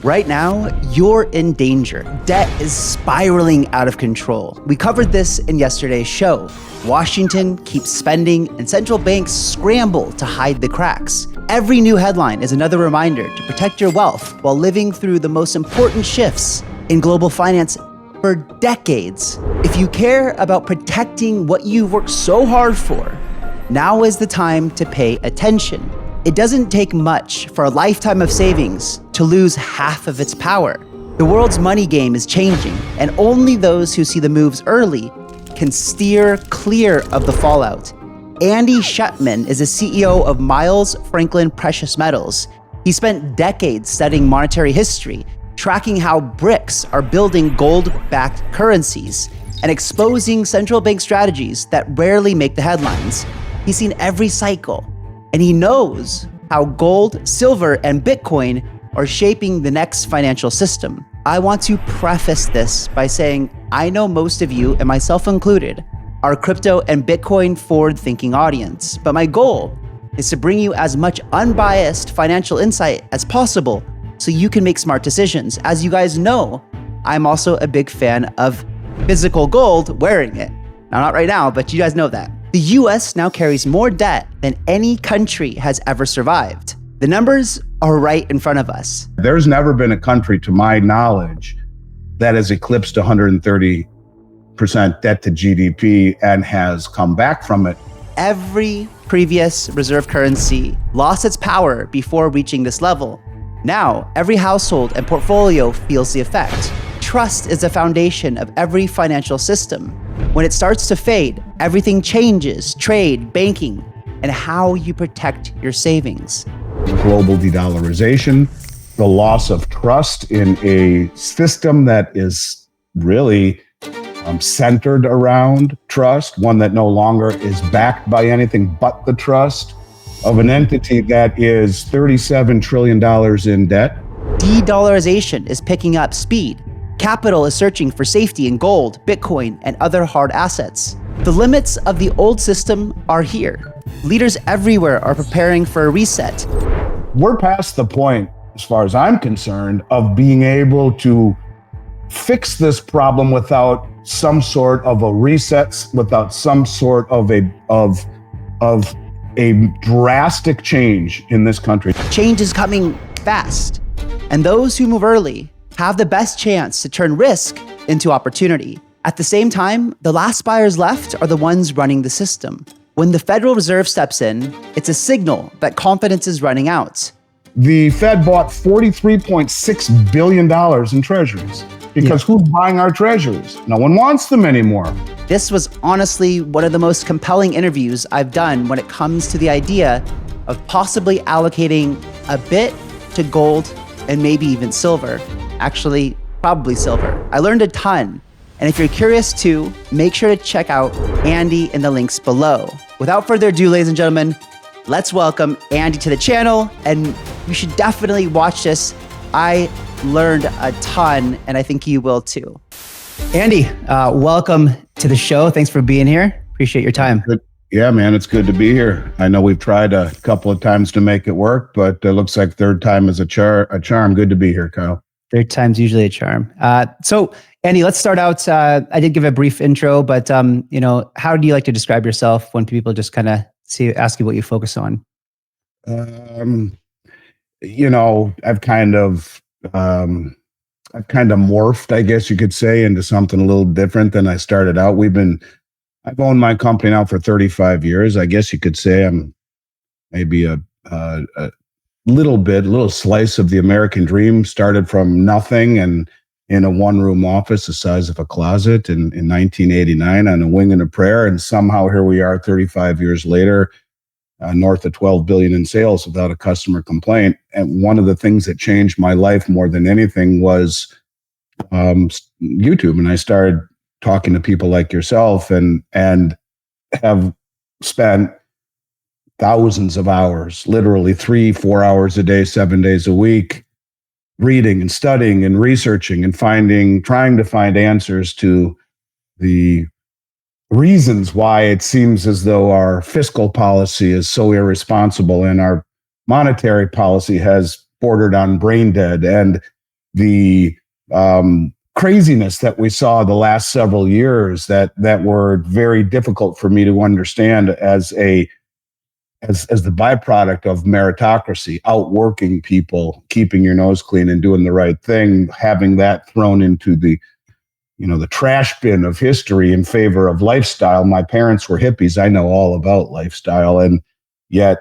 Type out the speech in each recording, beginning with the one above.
Right now, you're in danger. Debt is spiraling out of control. We covered this in yesterday's show. Washington keeps spending and central banks scramble to hide the cracks. Every new headline is another reminder to protect your wealth while living through the most important shifts in global finance for decades. If you care about protecting what you've worked so hard for, now is the time to pay attention. It doesn't take much for a lifetime of savings to lose half of its power. The world's money game is changing, and only those who see the moves early can steer clear of the fallout. Andy Schectman is the CEO of Miles Franklin Precious Metals. He spent decades studying monetary history, tracking how BRICS are building gold-backed currencies and exposing central bank strategies that rarely make the headlines. He's seen every cycle, and he knows how gold, silver, and Bitcoin are shaping the next financial system. I want to preface this by saying I know most of you, and myself included, are crypto and Bitcoin forward-thinking audience, but my goal is to bring you as much unbiased financial insight as possible so you can make smart decisions. As you guys know, I'm also a big fan of physical gold, wearing it. Now, not right now, but you guys know that. The US now carries more debt than any country has ever survived. The numbers are right in front of us. There's never been a country, to my knowledge, that has eclipsed 130% debt to GDP and has come back from it. Every previous reserve currency lost its power before reaching this level. Now, every household and portfolio feels the effect. Trust is the foundation of every financial system. When it starts to fade, everything changes: trade, banking, and how you protect your savings. Global dedollarization, the loss of trust in a system that is really centered around trust, one that no longer is backed by anything but the trust of an entity that is $37 trillion in debt. De-dollarization is picking up speed. Capital is searching for safety in gold, Bitcoin, and other hard assets. The limits of the old system are here. Leaders everywhere are preparing for a reset. We're past the point, as far as I'm concerned, of being able to fix this problem without some sort of a reset, without some sort of a drastic change in this country. Change is coming fast, and those who move early have the best chance to turn risk into opportunity. At the same time, the last buyers left are the ones running the system. When the Federal Reserve steps in, it's a signal that confidence is running out. The Fed bought $43.6 billion in treasuries because who's buying our treasuries? No one wants them anymore. This was honestly one of the most compelling interviews I've done when it comes to the idea of possibly allocating a bit to gold and maybe even silver. Actually, probably silver. I learned a ton. And if you're curious too, make sure to check out Andy in the links below. Without further ado, ladies and gentlemen, let's welcome Andy to the channel. And you should definitely watch this. I learned a ton, and I think you will too. Andy, welcome to the show. Thanks for being here. Appreciate your time. Good. Yeah, man, it's good to be here. I know we've tried a couple of times to make it work, but it looks like third time is a charm. Good to be here, Kyle. Third time's usually a charm. So, Andy, let's start out. I did give a brief intro, but how do you like to describe yourself when people just kind of ask you what you focus on? I've kind of morphed, I guess you could say, into something a little different than I started out. I've owned my company now for 35 years. I guess you could say I'm maybe a little slice of the American dream. Started from nothing and in a one-room office the size of a closet in 1989 on a wing and a prayer. And somehow here we are 35 years later, north of 12 billion in sales without a customer complaint. And one of the things that changed my life more than anything was YouTube. And I started talking to people like yourself and have spent thousands of hours, literally 3-4 hours a day, 7 days a week, reading and studying and researching and trying to find answers to the reasons why it seems as though our fiscal policy is so irresponsible and our monetary policy has bordered on brain dead. And the craziness that we saw the last several years that were very difficult for me to understand as the byproduct of meritocracy, outworking people, keeping your nose clean and doing the right thing, having that thrown into the trash bin of history in favor of lifestyle. My parents were hippies. I know all about lifestyle, and yet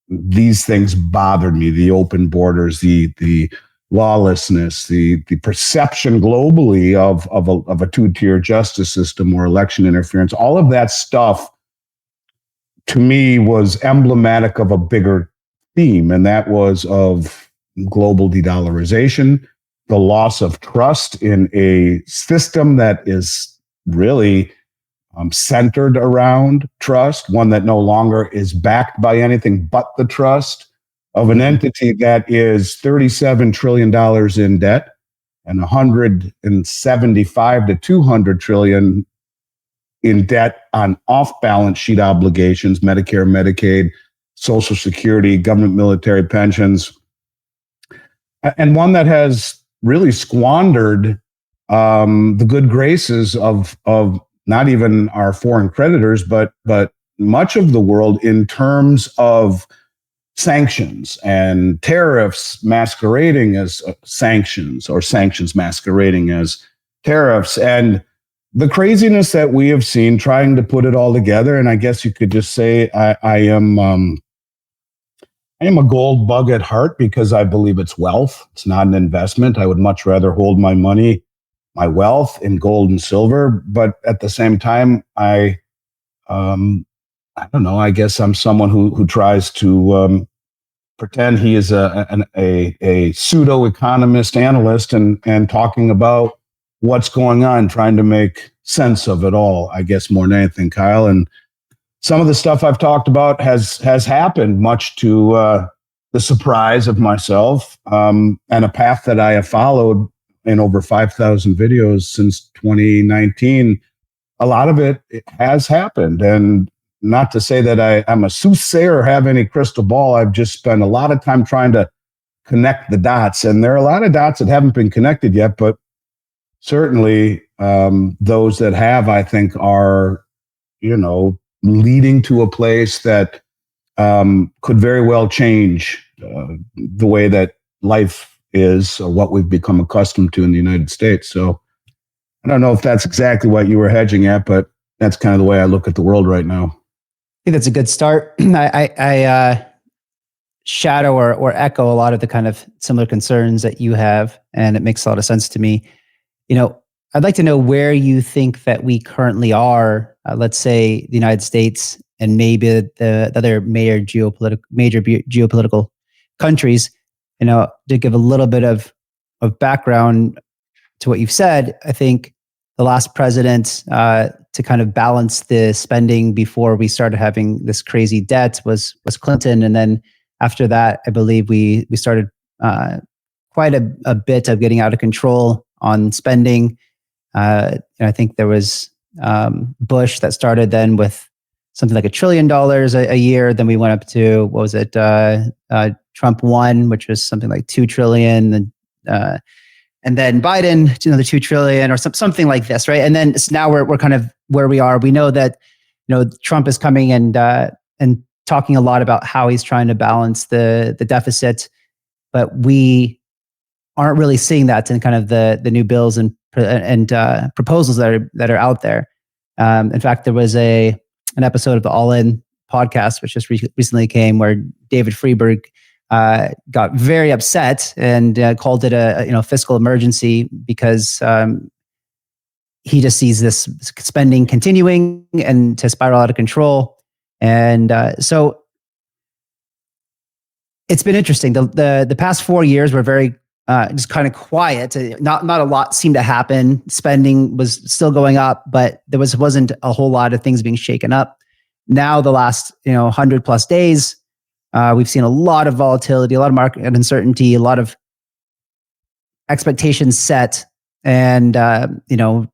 these things bothered me: the open borders, the lawlessness, the perception globally of a two-tier justice system or election interference. All of that stuff, to me, was emblematic of a bigger theme, and that was of global de-dollarization, the loss of trust in a system that is really centered around trust, one that no longer is backed by anything but the trust of an entity that is $37 trillion in debt and 175 to 200 trillion in debt on off-balance sheet obligations, Medicare, Medicaid, Social Security, government military pensions, and one that has really squandered the good graces of not even our foreign creditors, but much of the world in terms of sanctions and tariffs masquerading as sanctions, or sanctions masquerading as tariffs, and the craziness that we have seen trying to put it all together. And I guess you could just say I am a gold bug at heart, because I believe it's wealth. It's not an investment. I would much rather hold my money, my wealth, in gold and silver. But at the same time, I don't know. I guess I'm someone who tries to pretend he is a pseudo economist analyst and talking about what's going on, trying to make sense of it all, I guess, more than anything, Kyle. And some of the stuff I've talked about has happened much to the surprise of myself, and a path that I have followed in over 5,000 videos since 2019. A lot of it has happened. And not to say that I'm a soothsayer or have any crystal ball. I've just spent a lot of time trying to connect the dots. And there are a lot of dots that haven't been connected yet, but certainly those that have, I think, are, leading to a place that could very well change the way that life is, or what we've become accustomed to in the United States. So I don't know if that's exactly what you were hedging at, but that's kind of the way I look at the world right now. I think that's a good start. I shadow or echo a lot of the kind of similar concerns that you have, and it makes a lot of sense to me. I'd like to know where you think that we currently are, let's say the United States and maybe the other major geopolitical countries. To give a little bit of background to what you've said, I think the last president to kind of balance the spending before we started having this crazy debt was Clinton. And then after that, I believe we started quite a bit of getting out of control on spending. I think there was Bush that started then with something like $1 trillion a year. Then we went up to, what was it? Trump 1, which was something like 2 trillion. And then Biden, another 2 trillion or something like this, right? And then now we're kind of where we are. We know that, Trump is coming and talking a lot about how he's trying to balance the deficit, but we aren't really seeing that in kind of the new bills and proposals that are out there. In fact, there was an episode of the All In podcast, which just recently came, where David Friedberg got very upset and called it a fiscal emergency because he just sees this spending continuing and to spiral out of control. And so it's been interesting. The past 4 years were very just kind of quiet. Not a lot seemed to happen. Spending was still going up, but there wasn't a whole lot of things being shaken up. Now the last 100+ days, we've seen a lot of volatility, a lot of market uncertainty, a lot of expectations set, and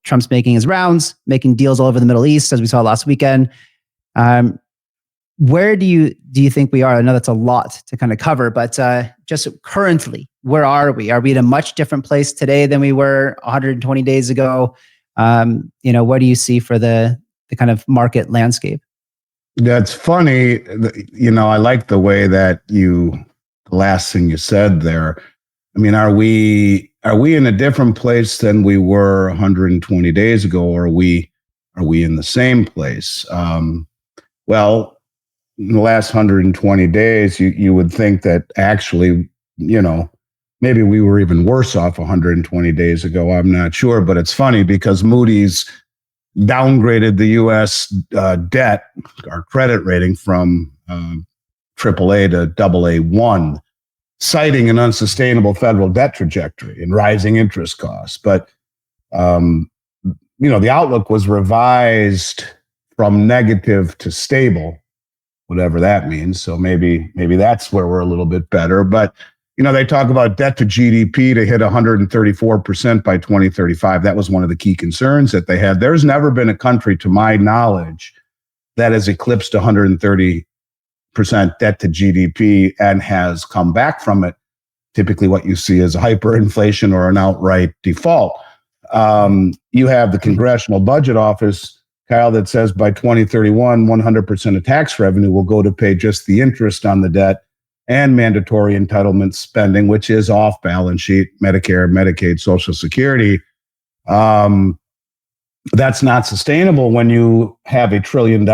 Trump's making his rounds, making deals all over the Middle East, as we saw last weekend. Where do you think we are? I know that's a lot to kind of cover, but just currently, where are we? Are we in a much different place today than we were 120 days ago? What do you see for the kind of market landscape? That's funny. I like the way that the last thing you said there. I mean, are we in a different place than we were 120 days ago, or are we in the same place? Well, in the last 120 days, you would think that actually, maybe we were even worse off 120 days ago. I'm not sure, but it's funny because Moody's downgraded the U.S. Debt, our credit rating, from AAA to AA1, citing an unsustainable federal debt trajectory and rising interest costs. But the outlook was revised from negative to stable, whatever that means. So maybe that's where we're a little bit better. But they talk about debt to GDP to hit 134% by 2035. That was one of the key concerns that they had. There's never been a country, to my knowledge, that has eclipsed 130% debt to GDP and has come back from it. Typically what you see is hyperinflation or an outright default. You have the Congressional Budget Office, Kyle, that says by 2031, 100% of tax revenue will go to pay just the interest on the debt and mandatory entitlement spending, which is off balance sheet, Medicare, Medicaid, Social Security. That's not sustainable when you have $1 trillion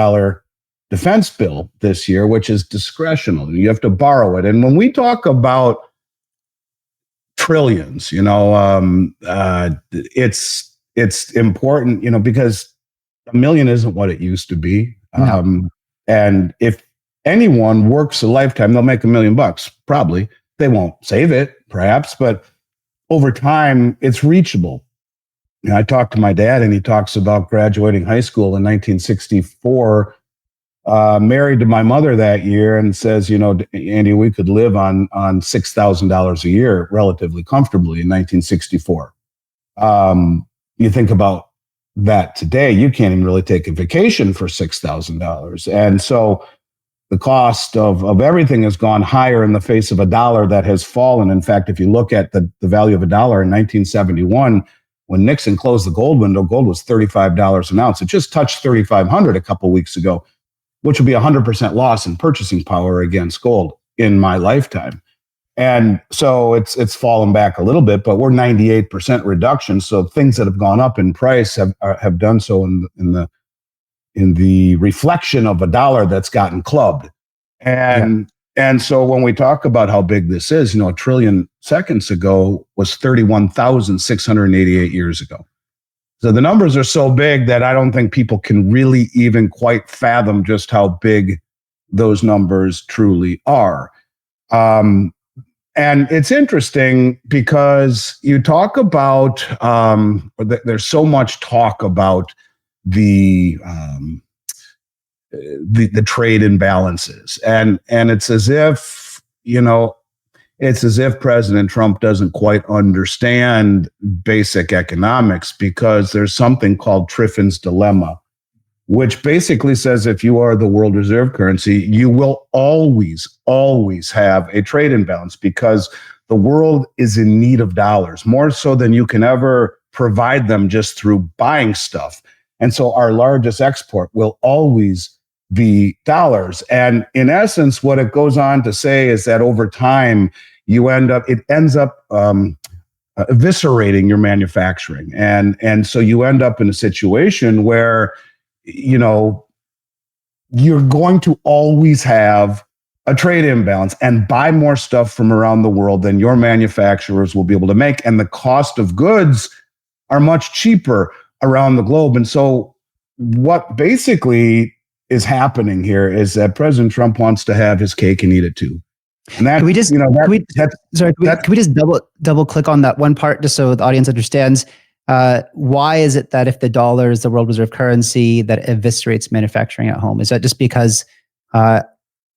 defense bill this year, which is discretional. You have to borrow it. And when we talk about trillions, it's important, because $1 million isn't what it used to be. No. And if anyone works a lifetime, they'll make $1 million, probably. They won't save it, perhaps, but over time, it's reachable. I talked to my dad, and he talks about graduating high school in 1964, married to my mother that year, and says, Andy, we could live on $6,000 a year relatively comfortably in 1964. You think about that today, you can't even really take a vacation for $6,000. And so the cost of everything has gone higher in the face of a dollar that has fallen. In fact, if you look at the value of a dollar in 1971, when Nixon closed the gold window, gold was $35 an ounce. It just touched 3,500 a couple weeks ago, which would be 100% loss in purchasing power against gold in my lifetime. And so it's fallen back a little bit, but we're 98% reduction. So things that have gone up in price have done so in the reflection of a dollar that's gotten clubbed. And so when we talk about how big this is, $1 trillion seconds ago was 31,688 years ago. So the numbers are so big that I don't think people can really even quite fathom just how big those numbers truly are. And it's interesting because you talk about, there's so much talk about the trade imbalances, and it's as if President Trump doesn't quite understand basic economics, because there's something called Triffin's dilemma, which basically says if you are the world reserve currency, you will always have a trade imbalance, because the world is in need of dollars, more so than you can ever provide them just through buying stuff. And so our largest export will always be dollars. And in essence, what it goes on to say is that over time, it ends up eviscerating your manufacturing. And so you end up in a situation where you're going to always have a trade imbalance and buy more stuff from around the world than your manufacturers will be able to make. And the cost of goods are much cheaper around the globe. And so what basically is happening here is that President Trump wants to have his cake and eat it too. And that, can we just double click on that one part just so the audience understands? Why is it that if the dollar is the world reserve currency, that eviscerates manufacturing at home? Is that just because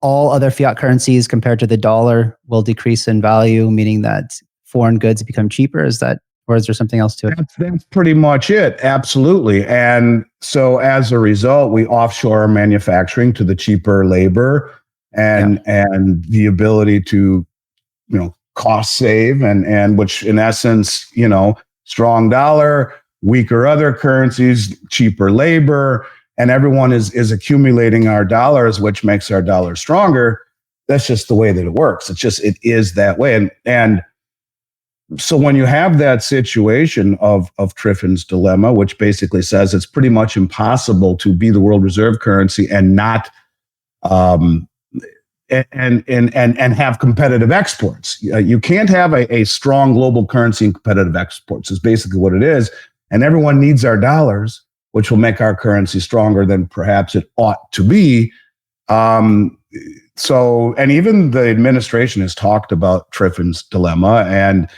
all other fiat currencies compared to the dollar will decrease in value, meaning that foreign goods become cheaper? Or is there something else to it? That's pretty much it. Absolutely. And so as a result, we offshore our manufacturing to the cheaper labor and the ability to, cost save, and which in essence, strong dollar, weaker other currencies, cheaper labor, and everyone is accumulating our dollars, which makes our dollar stronger. That's just the way that it works. It is that way. And so when you have that situation of Triffin's dilemma, which basically says it's pretty much impossible to be the world reserve currency and not and have competitive exports. You can't have a strong global currency and competitive exports is basically what it is. And everyone needs our dollars, which will make our currency stronger than perhaps it ought to be. So, and even the administration has talked about Triffin's dilemma and,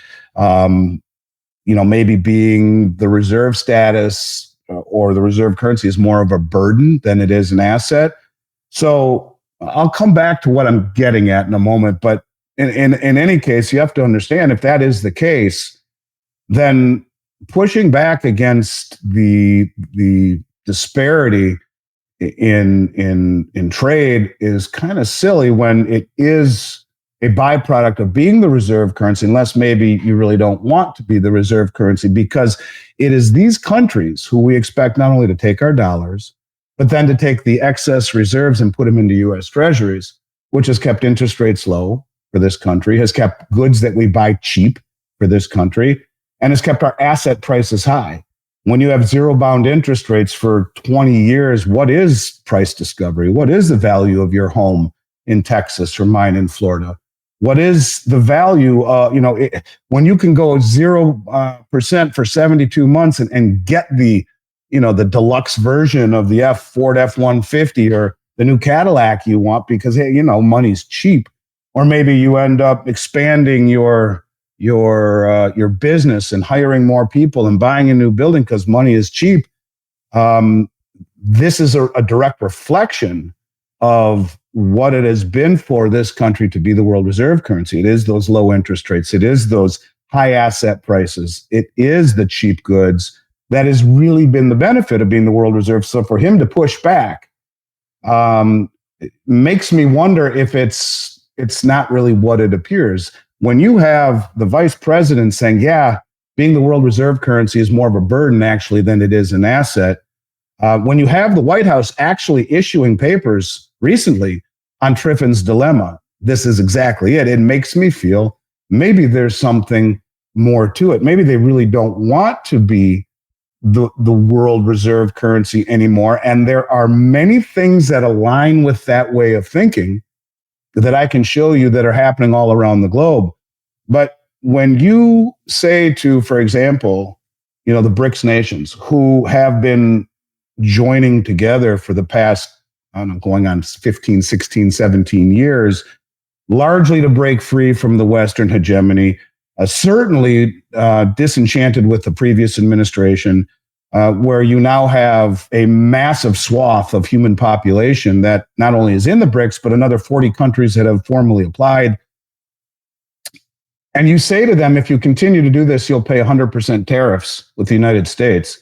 maybe being the reserve status or the reserve currency is more of a burden than it is an asset. So I'll come back to what I'm getting at in a moment. But in any case, you have to understand if that is the case, then pushing back against the disparity in trade is kind of silly when it is a byproduct of being the reserve currency, unless maybe you really don't want to be the reserve currency, because it is these countries who we expect not only to take our dollars, but then to take the excess reserves and put them into U.S. treasuries, which has kept interest rates low for this country, has kept goods that we buy cheap for this country, and has kept our asset prices high. When you have zero bound interest rates for 20 years, what is price discovery? What is the value of your home in Texas or mine in Florida? What is the value? When you can go 0% for 72 months and get the deluxe version of the Ford F-150 or the new Cadillac you want because, hey, money's cheap. Or maybe you end up expanding your business and hiring more people and buying a new building because money is cheap. This is a direct reflection of what it has been for this country to be the world reserve currency. It is those low interest rates. It is those high asset prices. It is the cheap goods that has really been the benefit of being the world reserve. So for him to push back it makes me wonder if it's not really what it appears. When you have the vice president saying, yeah, being the world reserve currency is more of a burden actually than it is an asset. When you have the White House actually issuing papers recently on Triffin's dilemma, this is exactly it. It makes me feel maybe there's something more to it. Maybe they really don't want to be the world reserve currency anymore. And there are many things that align with that way of thinking that I can show you that are happening all around the globe. But when you say to, for example, the BRICS nations who have been joining together for the past, going on 15, 16, 17 years, largely to break free from the Western hegemony, certainly disenchanted with the previous administration, where you now have a massive swath of human population that not only is in the BRICS, but another 40 countries that have formally applied. And you say to them, if you continue to do this, you'll pay 100% tariffs with the United States.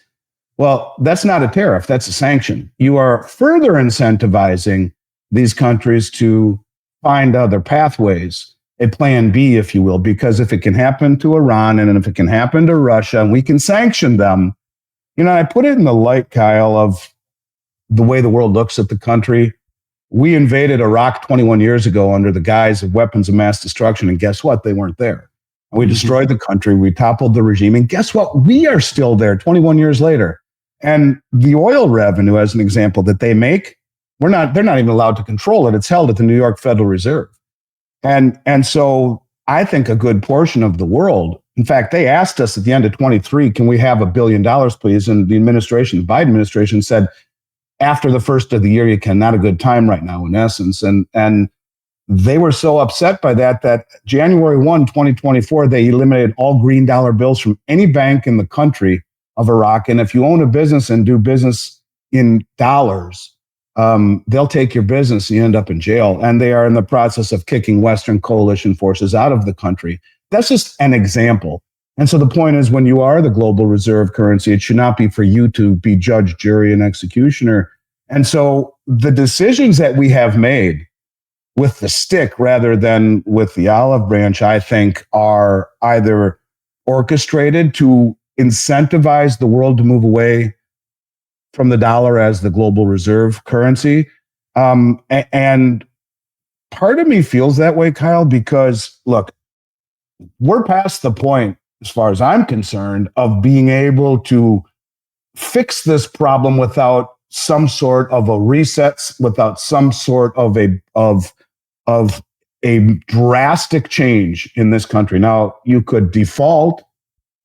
Well, that's not a tariff, that's a sanction. You are further incentivizing these countries to find other pathways, a plan B, if you will, because if it can happen to Iran and if it can happen to Russia, and we can sanction them, I put it in the light, Kyle, of the way the world looks at the country. We invaded Iraq 21 years ago under the guise of weapons of mass destruction, and guess what? They weren't there. We destroyed the country, we toppled the regime, and guess what? We are still there 21 years later. And the oil revenue, as an example, that they make, they're not even allowed to control it. It's held at the New York Federal Reserve. And so I think a good portion of the world, in fact, they asked us at the end of 23, can we have $1 billion, please? And the administration, the Biden administration said, after the first of the year, you can, not a good time right now, in essence. And they were so upset by that January 1, 2024, they eliminated all green dollar bills from any bank in the country of Iraq. And if you own a business and do business in dollars, they'll take your business and you end up in jail. And they are in the process of kicking Western coalition forces out of the country. That's just an example. And so the point is, when you are the global reserve currency, it should not be for you to be judge, jury, and executioner. And so the decisions that we have made with the stick rather than with the olive branch, I think, are either orchestrated to incentivize the world to move away from the dollar as the global reserve currency. And part of me feels that way, Kyle, because look, we're past the point, as far as I'm concerned, of being able to fix this problem without some sort of a reset, without some sort of a drastic change in this country. Now, you could default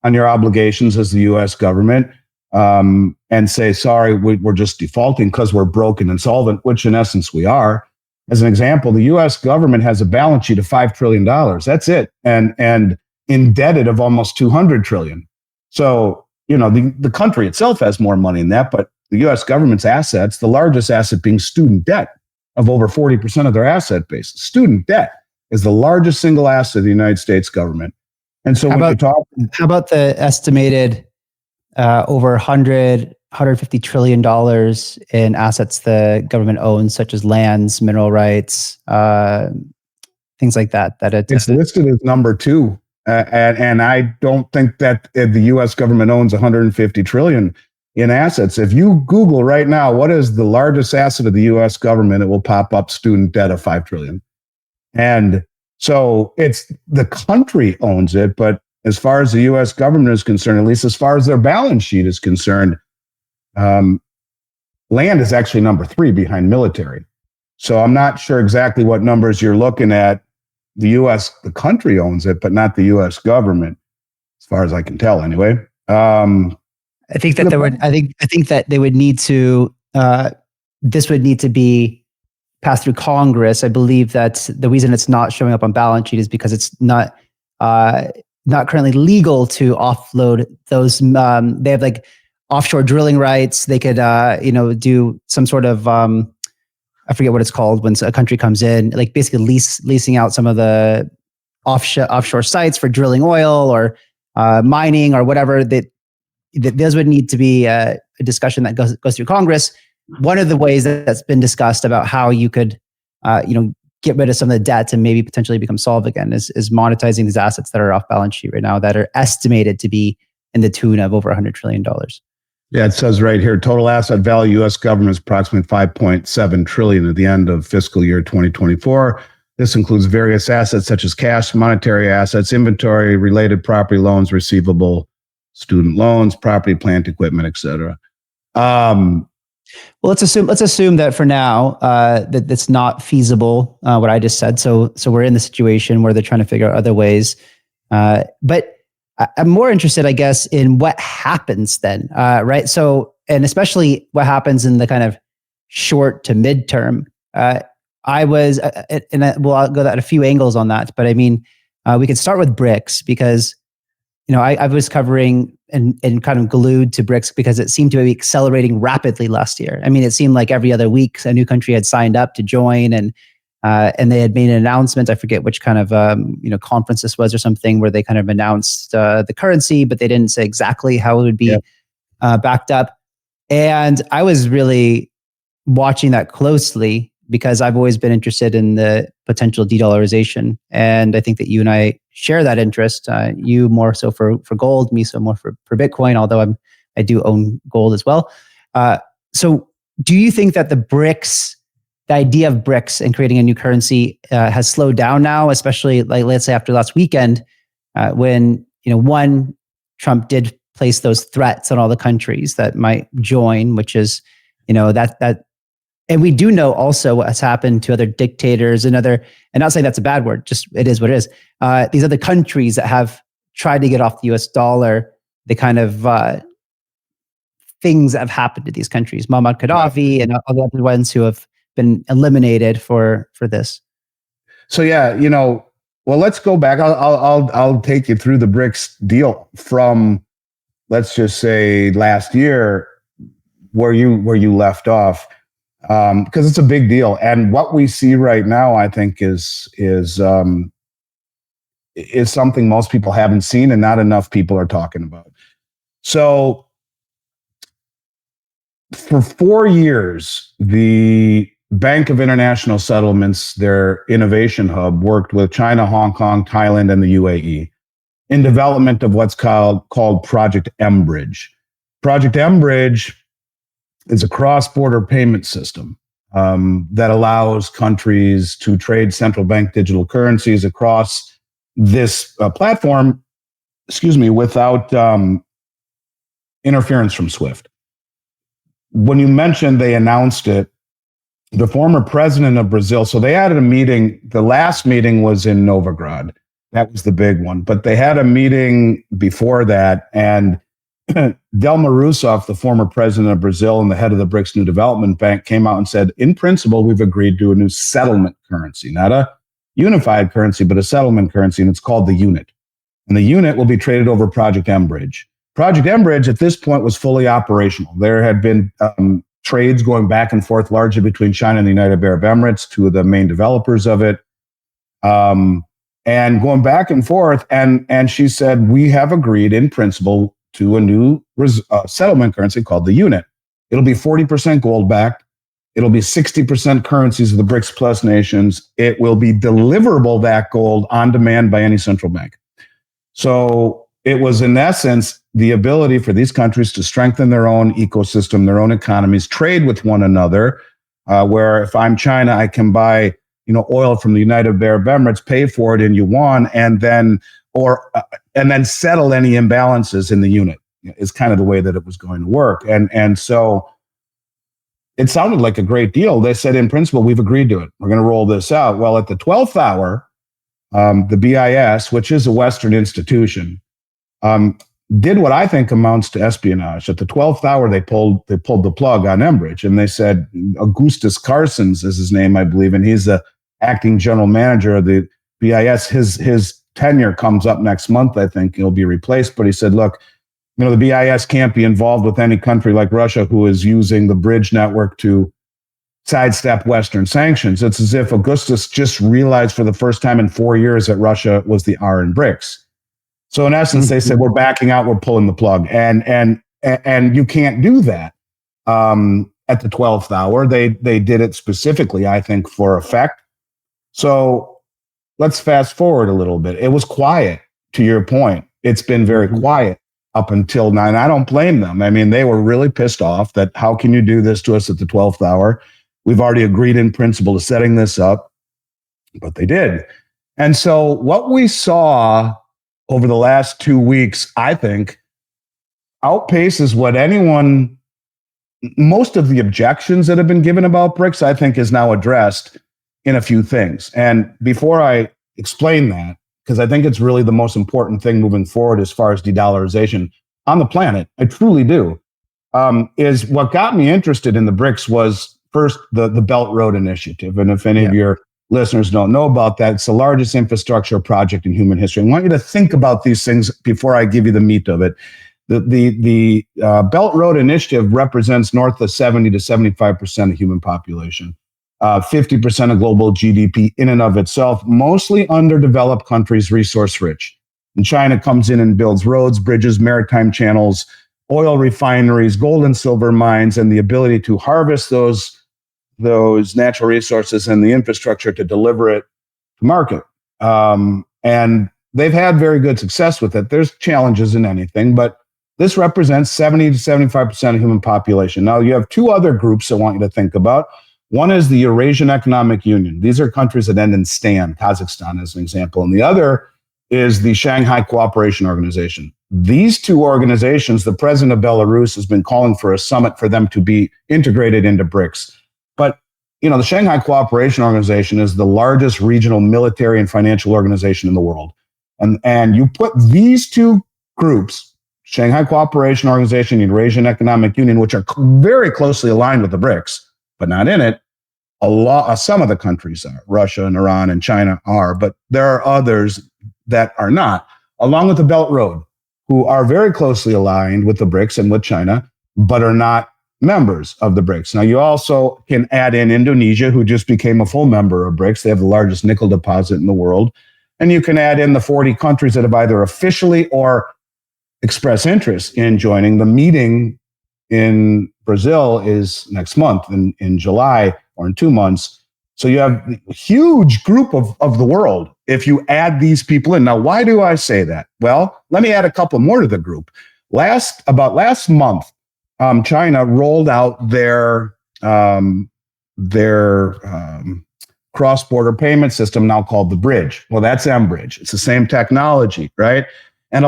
on your obligations as the U.S. government and say, sorry, we're just defaulting because we're broke and insolvent, which in essence we are. As an example, the U.S. government has a balance sheet of $5 trillion. That's it. And indebted of almost 200 trillion. So, the country itself has more money than that, but the U.S. government's assets, the largest asset being student debt of over 40% of their asset base. Student debt is the largest single asset of the United States government. And so how about the estimated over 150 trillion dollars in assets the government owns, such as lands, mineral rights, things like that. It's listed as number 2. And I don't think that the U.S. government owns 150 trillion in assets. If you Google right now, what is the largest asset of the U.S. government, it will pop up student debt of 5 trillion. And so it's the country owns it, but as far as the U.S. government is concerned, at least as far as their balance sheet is concerned, land is actually number 3 behind military. So I'm not sure exactly what numbers you're looking at. The country owns it, but not the U.S. government, as far as I can tell, anyway. I think that they would need to. This would need to be passed through Congress. I believe that the reason it's not showing up on balance sheet is because it's not currently legal to offload those. They have like offshore drilling rights. They could do some sort of I forget what it's called when a country comes in, like basically leasing out some of the offshore sites for drilling oil or mining or whatever. That those would need to be a discussion that goes through Congress. One of the ways that's been discussed about how you could, get rid of some of the debt and maybe potentially become solvent again is monetizing these assets that are off balance sheet right now that are estimated to be in the tune of over $100 trillion. Yeah, it says right here, total asset value U.S. government is approximately 5.7 trillion at the end of fiscal year 2024. This includes various assets such as cash, monetary assets, inventory, related property, loans, receivable, student loans, property, plant, equipment, etc. Well, let's assume that for now that it's not feasible. What I just said. So we're in the situation where they're trying to figure out other ways. But I'm more interested, I guess, in what happens then, right? So, and especially what happens in the kind of short to midterm. I'll go at a few angles on that, but I mean, we could start with BRICS because, I was covering and kind of glued to BRICS because it seemed to be accelerating rapidly last year. I mean, it seemed like every other week a new country had signed up to join and they had made an announcement. I forget which kind of conference this was or something where they kind of announced the currency, but they didn't say exactly how it would be backed up. And I was really watching that closely because I've always been interested in the potential de-dollarization. And I think that you and I share that interest. You more so for gold, me so more for Bitcoin, although I do own gold as well. So do you think that the idea of BRICS and creating a new currency has slowed down now, especially like let's say after last weekend when Trump did place those threats on all the countries that might join, which is that. And we do know also what has happened to other dictators and not saying that's a bad word, just it is what it is. These other countries that have tried to get off the US dollar, the kind of things that have happened to these countries, Muammar Gaddafi and all the other ones who have been eliminated for this. So well, let's go back. I'll take you through the BRICS deal from, let's just say, last year, where you left off. Because it's a big deal, and what we see right now, I think, is something most people haven't seen, and not enough people are talking about. So, for 4 years, the Bank of International Settlements, their innovation hub, worked with China, Hong Kong, Thailand, and the UAE in development of what's called Project M-Bridge. Project M-Bridge is a cross-border payment system that allows countries to trade central bank digital currencies across this platform, without interference from SWIFT. When you mentioned they announced it, the former president of Brazil, so they had a meeting, the last meeting was in Novigrad. That was the big one. But they had a meeting before that, and Dilma Rousseff, the former president of Brazil and the head of the BRICS New Development Bank, came out and said, in principle, we've agreed to a new settlement currency, not a unified currency, but a settlement currency, and it's called the unit. And the unit will be traded over Project M-Bridge. Project M-Bridge at this point was fully operational. There had been trades going back and forth largely between China and the United Arab Emirates, two of the main developers of it, and going back and forth. And she said, we have agreed in principle to a new settlement currency called the unit. It'll be 40% gold backed. It'll be 60% currencies of the BRICS plus nations. It will be deliverable, that gold, on demand by any central bank. So it was, in essence, the ability for these countries to strengthen their own ecosystem, their own economies, trade with one another, where if I'm China, I can buy oil from the United Arab Emirates, pay for it in yuan, and then settle any imbalances in the unit, is kind of the way that it was going to work. And so it sounded like a great deal. They said, in principle, we've agreed to it. We're going to roll this out. Well, at the 12th hour, the BIS, which is a Western institution, did what I think amounts to espionage. At the 12th hour, they pulled the plug on M-Bridge, and they said, Augustus Carstens is his name, I believe, and he's the acting general manager of the BIS. His tenure comes up next month, I think. He'll be replaced, but he said, look, the BIS can't be involved with any country like Russia who is using the bridge network to sidestep Western sanctions. It's as if Augustus just realized for the first time in 4 years that Russia was the R in BRICS. So in essence, they said, we're backing out, we're pulling the plug. And you can't do that at the 12th hour. They did it specifically, I think, for effect. So let's fast forward a little bit. It was quiet, to your point. It's been very quiet up until now, and I don't blame them. I mean, they were really pissed off that how can you do this to us at the 12th hour? We've already agreed in principle to setting this up, but they did. And so what we saw over the last 2 weeks, I think, outpaces what most of the objections that have been given about BRICS, I think, is now addressed in a few things. And before I explain that, because I think it's really the most important thing moving forward as far as de-dollarization on the planet, I truly do, is what got me interested in the BRICS was first the Belt Road Initiative. And if any of your listeners don't know about that, it's the largest infrastructure project in human history. I want you to think about these things before I give you the meat of it. The Belt Road Initiative represents north of 70 to 75% of human population, 50% of global GDP in and of itself, mostly underdeveloped countries, resource rich. And China comes in and builds roads, bridges, maritime channels, oil refineries, gold and silver mines, and the ability to harvest those natural resources and the infrastructure to deliver it to market. And they've had very good success with it. There's challenges in anything, but this represents 70 to 75% of human population. Now, you have two other groups I want you to think about. One is the Eurasian Economic Union. These are countries that end in STAN, Kazakhstan as an example. And the other is the Shanghai Cooperation Organization. These two organizations, the president of Belarus has been calling for a summit for them to be integrated into BRICS. But, the Shanghai Cooperation Organization is the largest regional military and financial organization in the world. And you put these two groups, Shanghai Cooperation Organization, Eurasian Economic Union, which are very closely aligned with the BRICS, but not in it. Some of the countries are, Russia and Iran and China are, but there are others that are not, along with the Belt Road, who are very closely aligned with the BRICS and with China, but are not members of the BRICS. Now, you also can add in Indonesia, who just became a full member of BRICS. They have the largest nickel deposit in the world. And you can add in the 40 countries that have either officially or express interest in joining. The meeting in Brazil is next month in July. or in 2 months. So you have a huge group of the world if you add these people in. Now, why do I say that? Well, let me add a couple more to the group. Last month, China rolled out their cross-border payment system, now called the Bridge. Well, that's mBridge. It's the same technology, right? And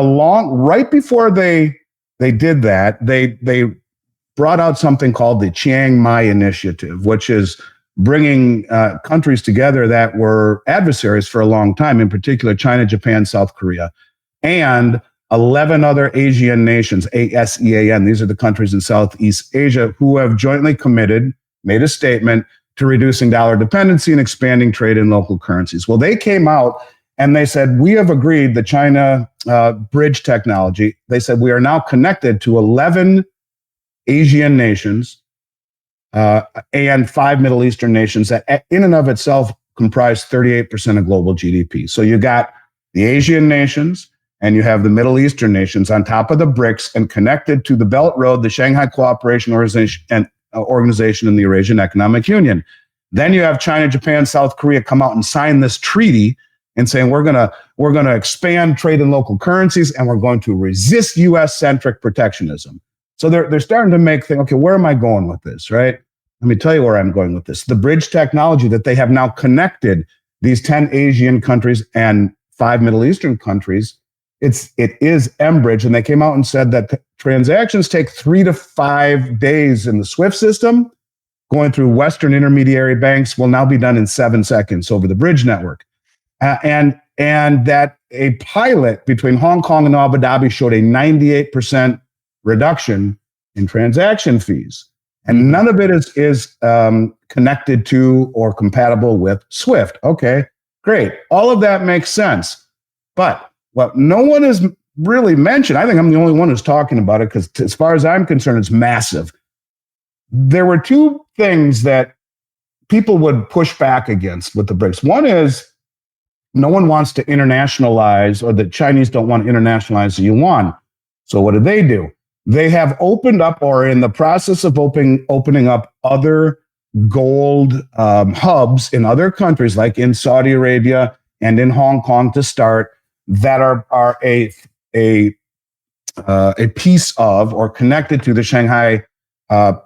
right before they did that, they brought out something called the Chiang Mai Initiative, which is bringing countries together that were adversaries for a long time, in particular China, Japan, South Korea, and 11 other Asian nations, ASEAN. These are the countries in Southeast Asia who have jointly committed, made a statement to reducing dollar dependency and expanding trade in local currencies. Well, they came out and they said, we have agreed the China bridge technology. They said, we are now connected to 11 Asian nations and 5 Middle Eastern nations that in and of itself comprise 38% of global GDP. So you got the Asian nations and you have the Middle Eastern nations on top of the BRICS and connected to the Belt Road, the Shanghai Cooperation Organization, and the Eurasian Economic Union. Then you have China, Japan, South Korea come out and sign this treaty and saying we're gonna expand trade in local currencies and we're going to resist U.S.-centric protectionism. So they're starting to think, okay, where am I going with this, right? Let me tell you where I'm going with this. The bridge technology that they have now connected these 10 Asian countries and 5 Middle Eastern countries, it is mBridge, and they came out and said that transactions take 3 to 5 days in the SWIFT system. Going through Western intermediary banks will now be done in 7 seconds over the bridge network. And that a pilot between Hong Kong and Abu Dhabi showed a 98% reduction in transaction fees. And none of it is connected to or compatible with SWIFT. Okay, great. All of that makes sense. But what no one has really mentioned, I think I'm the only one who's talking about it because as far as I'm concerned, it's massive. There were two things that people would push back against with the BRICS. One is no one wants to internationalize, or the Chinese don't want to internationalize the yuan. So what do? They have opened up or are in the process of opening up other gold hubs in other countries, like in Saudi Arabia and in Hong Kong to start, that are a piece of or connected to the Shanghai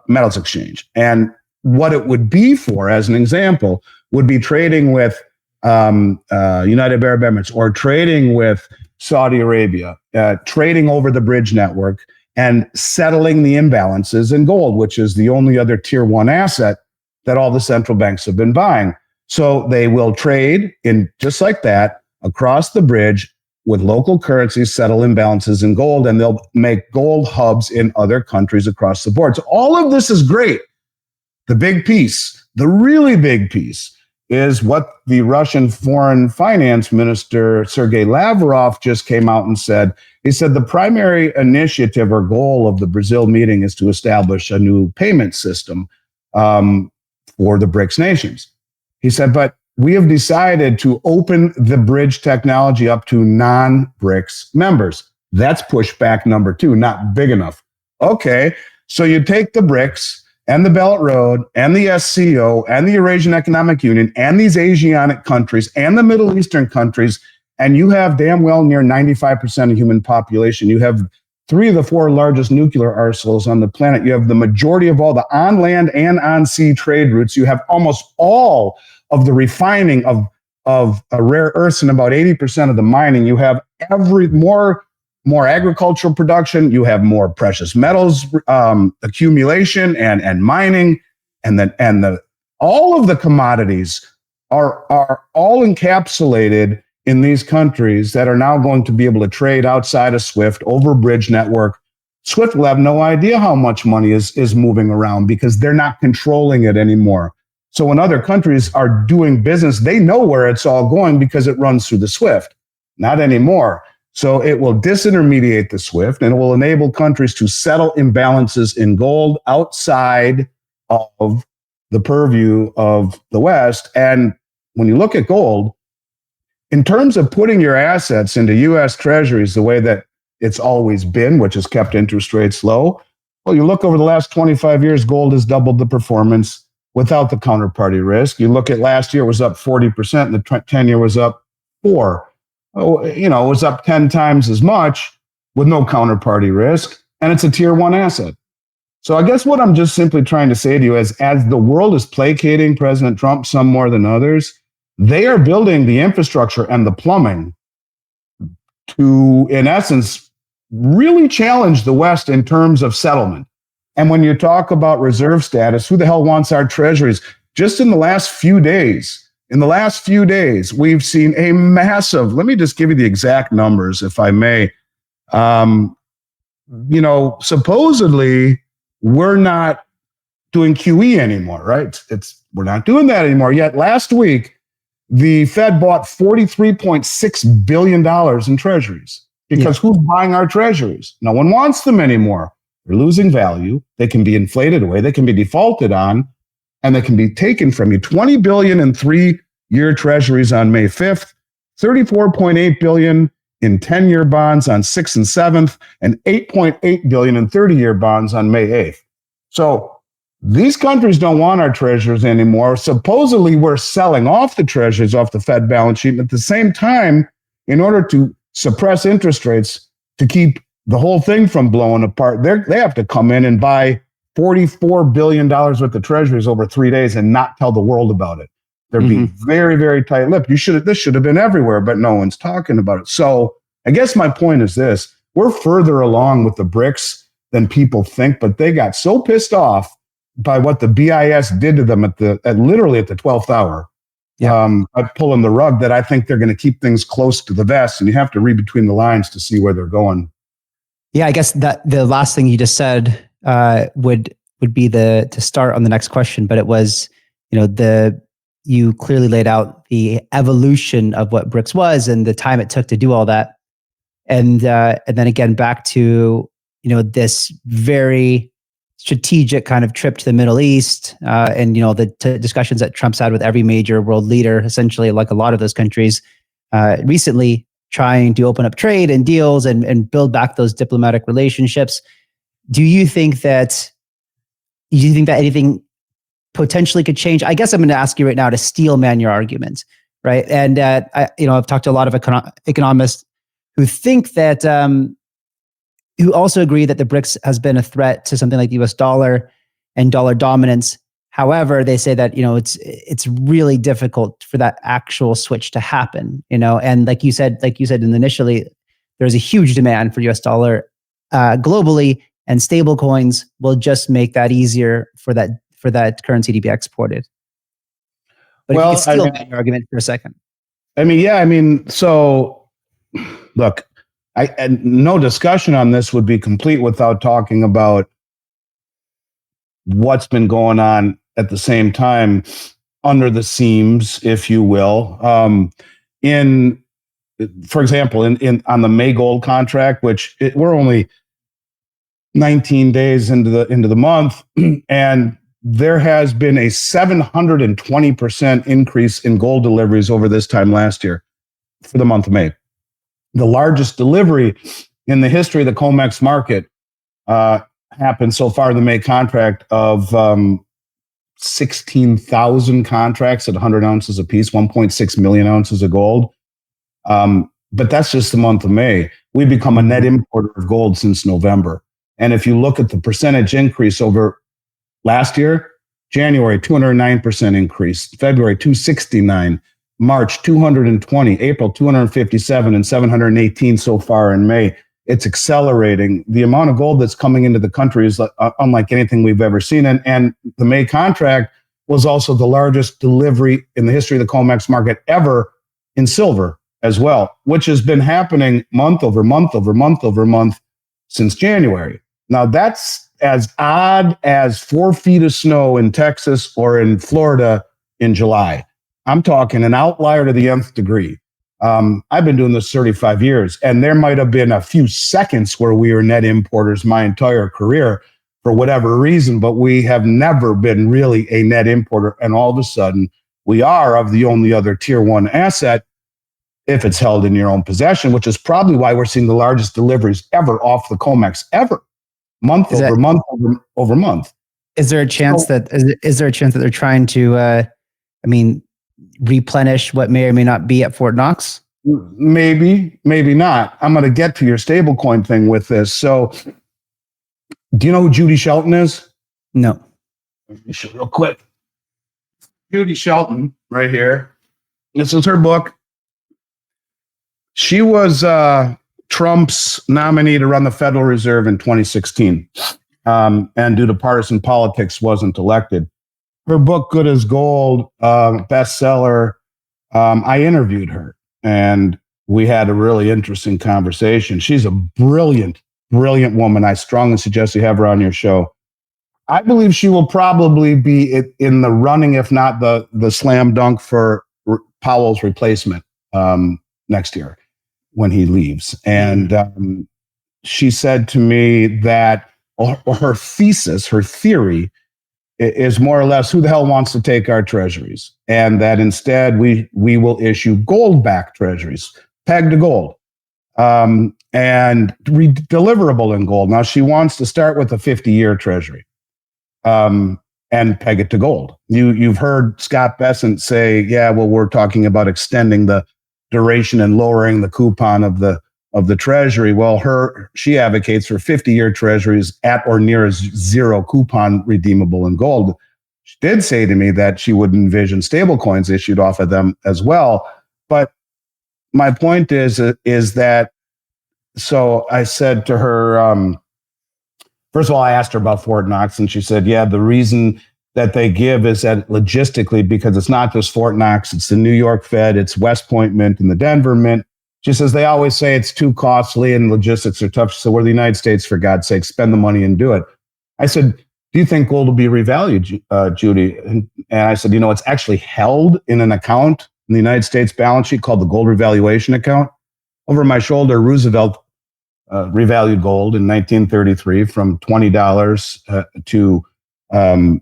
Metals Exchange. And what it would be for, as an example, would be trading with United Arab Emirates or trading with Saudi Arabia, trading over the bridge network and settling the imbalances in gold, which is the only other tier one asset that all the central banks have been buying. So they will trade in just like that across the bridge with local currencies, settle imbalances in gold, and they'll make gold hubs in other countries across the board. So all of this is great. The big piece, the really big piece, is what the Russian foreign finance minister, Sergei Lavrov, just came out and said. He said the primary initiative or goal of the Brazil meeting is to establish a new payment system for the BRICS nations. He said, but we have decided to open the bridge technology up to non-BRICS members. That's pushback number 2, not big enough. Okay, so you take the BRICS and the Belt Road and the SCO and the Eurasian Economic Union and these Asiatic countries and the Middle Eastern countries, and you have damn well near 95% of human population. You have 3 of the 4 largest nuclear arsenals on the planet. You have the majority of all the on-land and on-sea trade routes. You have almost all of the refining of rare earths and about 80% of the mining. You have more agricultural production. You have more precious metals accumulation and mining, and all of the commodities are all encapsulated in these countries that are now going to be able to trade outside of SWIFT over bridge network. SWIFT will have no idea how much money is moving around because they're not controlling it anymore. So when other countries are doing business, they know where it's all going because it runs through the SWIFT. Not anymore. So it will disintermediate the SWIFT and it will enable countries to settle imbalances in gold outside of the purview of the West. And when you look at gold, in terms of putting your assets into U.S. treasuries the way that it's always been, which has kept interest rates low, well, you look over the last 25 years, gold has doubled the performance without the counterparty risk. You look at last year, it was up 40%, and the 10-year was up 4%. Oh, it was up 10 times as much with no counterparty risk, and it's a tier one asset. So I guess what I'm just simply trying to say to you is, as the world is placating President Trump, some more than others, they are building the infrastructure and the plumbing to, in essence, really challenge the West in terms of settlement. And when you talk about reserve status, who the hell wants our treasuries? Just in the last few days, we've seen a massive, let me just give you the exact numbers, if I may. Supposedly we're not doing QE anymore, right? We're not doing that anymore. Yet last week, the Fed bought $43.6 billion in treasuries because who's buying our treasuries? No one wants them anymore. They're losing value. They can be inflated away. They can be defaulted on, and they can be taken from you. $20 billion in 3-year treasuries on May 5th, $34.8 billion in 10-year bonds on 6th and 7th, and $8.8 billion in 30-year bonds on May 8th. So these countries don't want our treasuries anymore. Supposedly, we're selling off the treasuries off the Fed balance sheet. And at the same time, in order to suppress interest rates, to keep the whole thing from blowing apart, they have to come in and buy $44 billion worth of treasuries over 3 days and not tell the world about it. They're being very, very tight-lipped. This should have been everywhere, but no one's talking about it. So I guess my point is this: we're further along with the BRICS than people think, but they got so pissed off by what the BIS did to them literally at the 12th hour, by pulling the rug, that I think they're going to keep things close to the vest, and you have to read between the lines to see where they're going. Yeah, I guess that the last thing you just said would be to start on the next question, but it was, you clearly laid out the evolution of what BRICS was and the time it took to do all that, and then again back to this very strategic kind of trip to the Middle East, and the discussions that Trump's had with every major world leader, essentially, like a lot of those countries recently, trying to open up trade and deals and build back those diplomatic relationships. Do you think that anything potentially could change? I guess I'm going to ask you right now to steel man your argument, right? And I've talked to a lot of economists who think that, who also agree that the BRICS has been a threat to something like the US dollar and dollar dominance. However, they say that, it's really difficult for that actual switch to happen, and like you said initially, there's a huge demand for US dollar globally, and stable coins will just make that easier for that currency to be exported. But if you could steal that argument for a second. So look, and no discussion on this would be complete without talking about what's been going on at the same time under the seams, if you will. For example, on the May gold contract, which we're only 19 days into the month, and there has been a 720% increase in gold deliveries over this time last year for the month of May. The largest delivery in the history of the COMEX market happened so far in the May contract of 16,000 contracts at 100 ounces apiece, 1.6 million ounces of gold. But that's just the month of May. We've become a net importer of gold since November. And if you look at the percentage increase over last year, January, 209% increase, February, 269%, March, 220%, April, 257%, and 718 so far in May. It's accelerating. The amount of gold that's coming into the country is unlike anything we've ever seen. And the May contract was also the largest delivery in the history of the COMEX market ever in silver as well, which has been happening month over month over month over month since January. Now, that's as odd as 4 feet of snow in Texas or in Florida in July. I'm talking an outlier to the nth degree. I've been doing this 35 years, and there might have been a few seconds where we were net importers my entire career for whatever reason, but we have never been really a net importer. And all of a sudden, we are of the only other tier one asset if it's held in your own possession, which is probably why we're seeing the largest deliveries ever off the COMEX ever, month over month over month. Is there a chance is there a chance that they're trying to, replenish what may or may not be at Fort Knox? Maybe, maybe not. I'm going to get to your stablecoin thing with this. So, do you know who Judy Shelton is? No. Let me show you real quick. Judy Shelton, right here. This is her book. She was Trump's nominee to run the Federal Reserve in 2016, and due to partisan politics, wasn't elected. Her book, Good as Gold, bestseller. I interviewed her, and we had a really interesting conversation. She's a brilliant, brilliant woman. I strongly suggest you have her on your show. I believe she will probably be in the running, if not the slam dunk for Powell's replacement next year when he leaves. And she said to me that her thesis, her theory, is more or less, who the hell wants to take our treasuries? And that instead we will issue gold-backed treasuries, pegged to gold, and deliverable in gold. Now, she wants to start with a 50-year treasury and peg it to gold. You've heard Scott Bessent say, yeah, well, we're talking about extending the duration and lowering the coupon of the treasury. Well, she advocates for 50-year treasuries at or near a zero coupon redeemable in gold. She did say to me that she would envision stable coins issued off of them as well. But my point is that, so I said to her, first of all, I asked her about Fort Knox, and she said, yeah, the reason that they give is that logistically, because it's not just Fort Knox, it's the New York Fed, it's West Point Mint and the Denver Mint. She says, they always say it's too costly and logistics are tough. So we're the United States, for God's sake, spend the money and do it. I said, do you think gold will be revalued, Judy? And I said, it's actually held in an account in the United States balance sheet called the Gold Revaluation Account. Over my shoulder, Roosevelt revalued gold in 1933 from $20 to $35,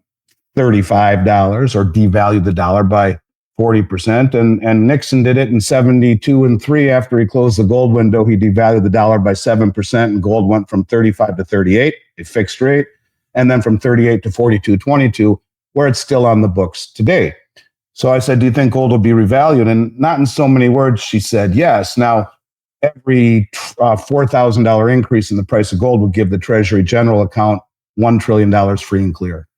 or devalued the dollar by 40%. And Nixon did it in 72 and 3 after he closed the gold window. He devalued the dollar by 7%, and gold went from 35 to 38, a fixed rate, and then from 38 to 42.22, where it's still on the books today. So I said, do you think gold will be revalued? And not in so many words, she said yes. Now, every $4,000 increase in the price of gold would give the Treasury General account $1 trillion free and clear.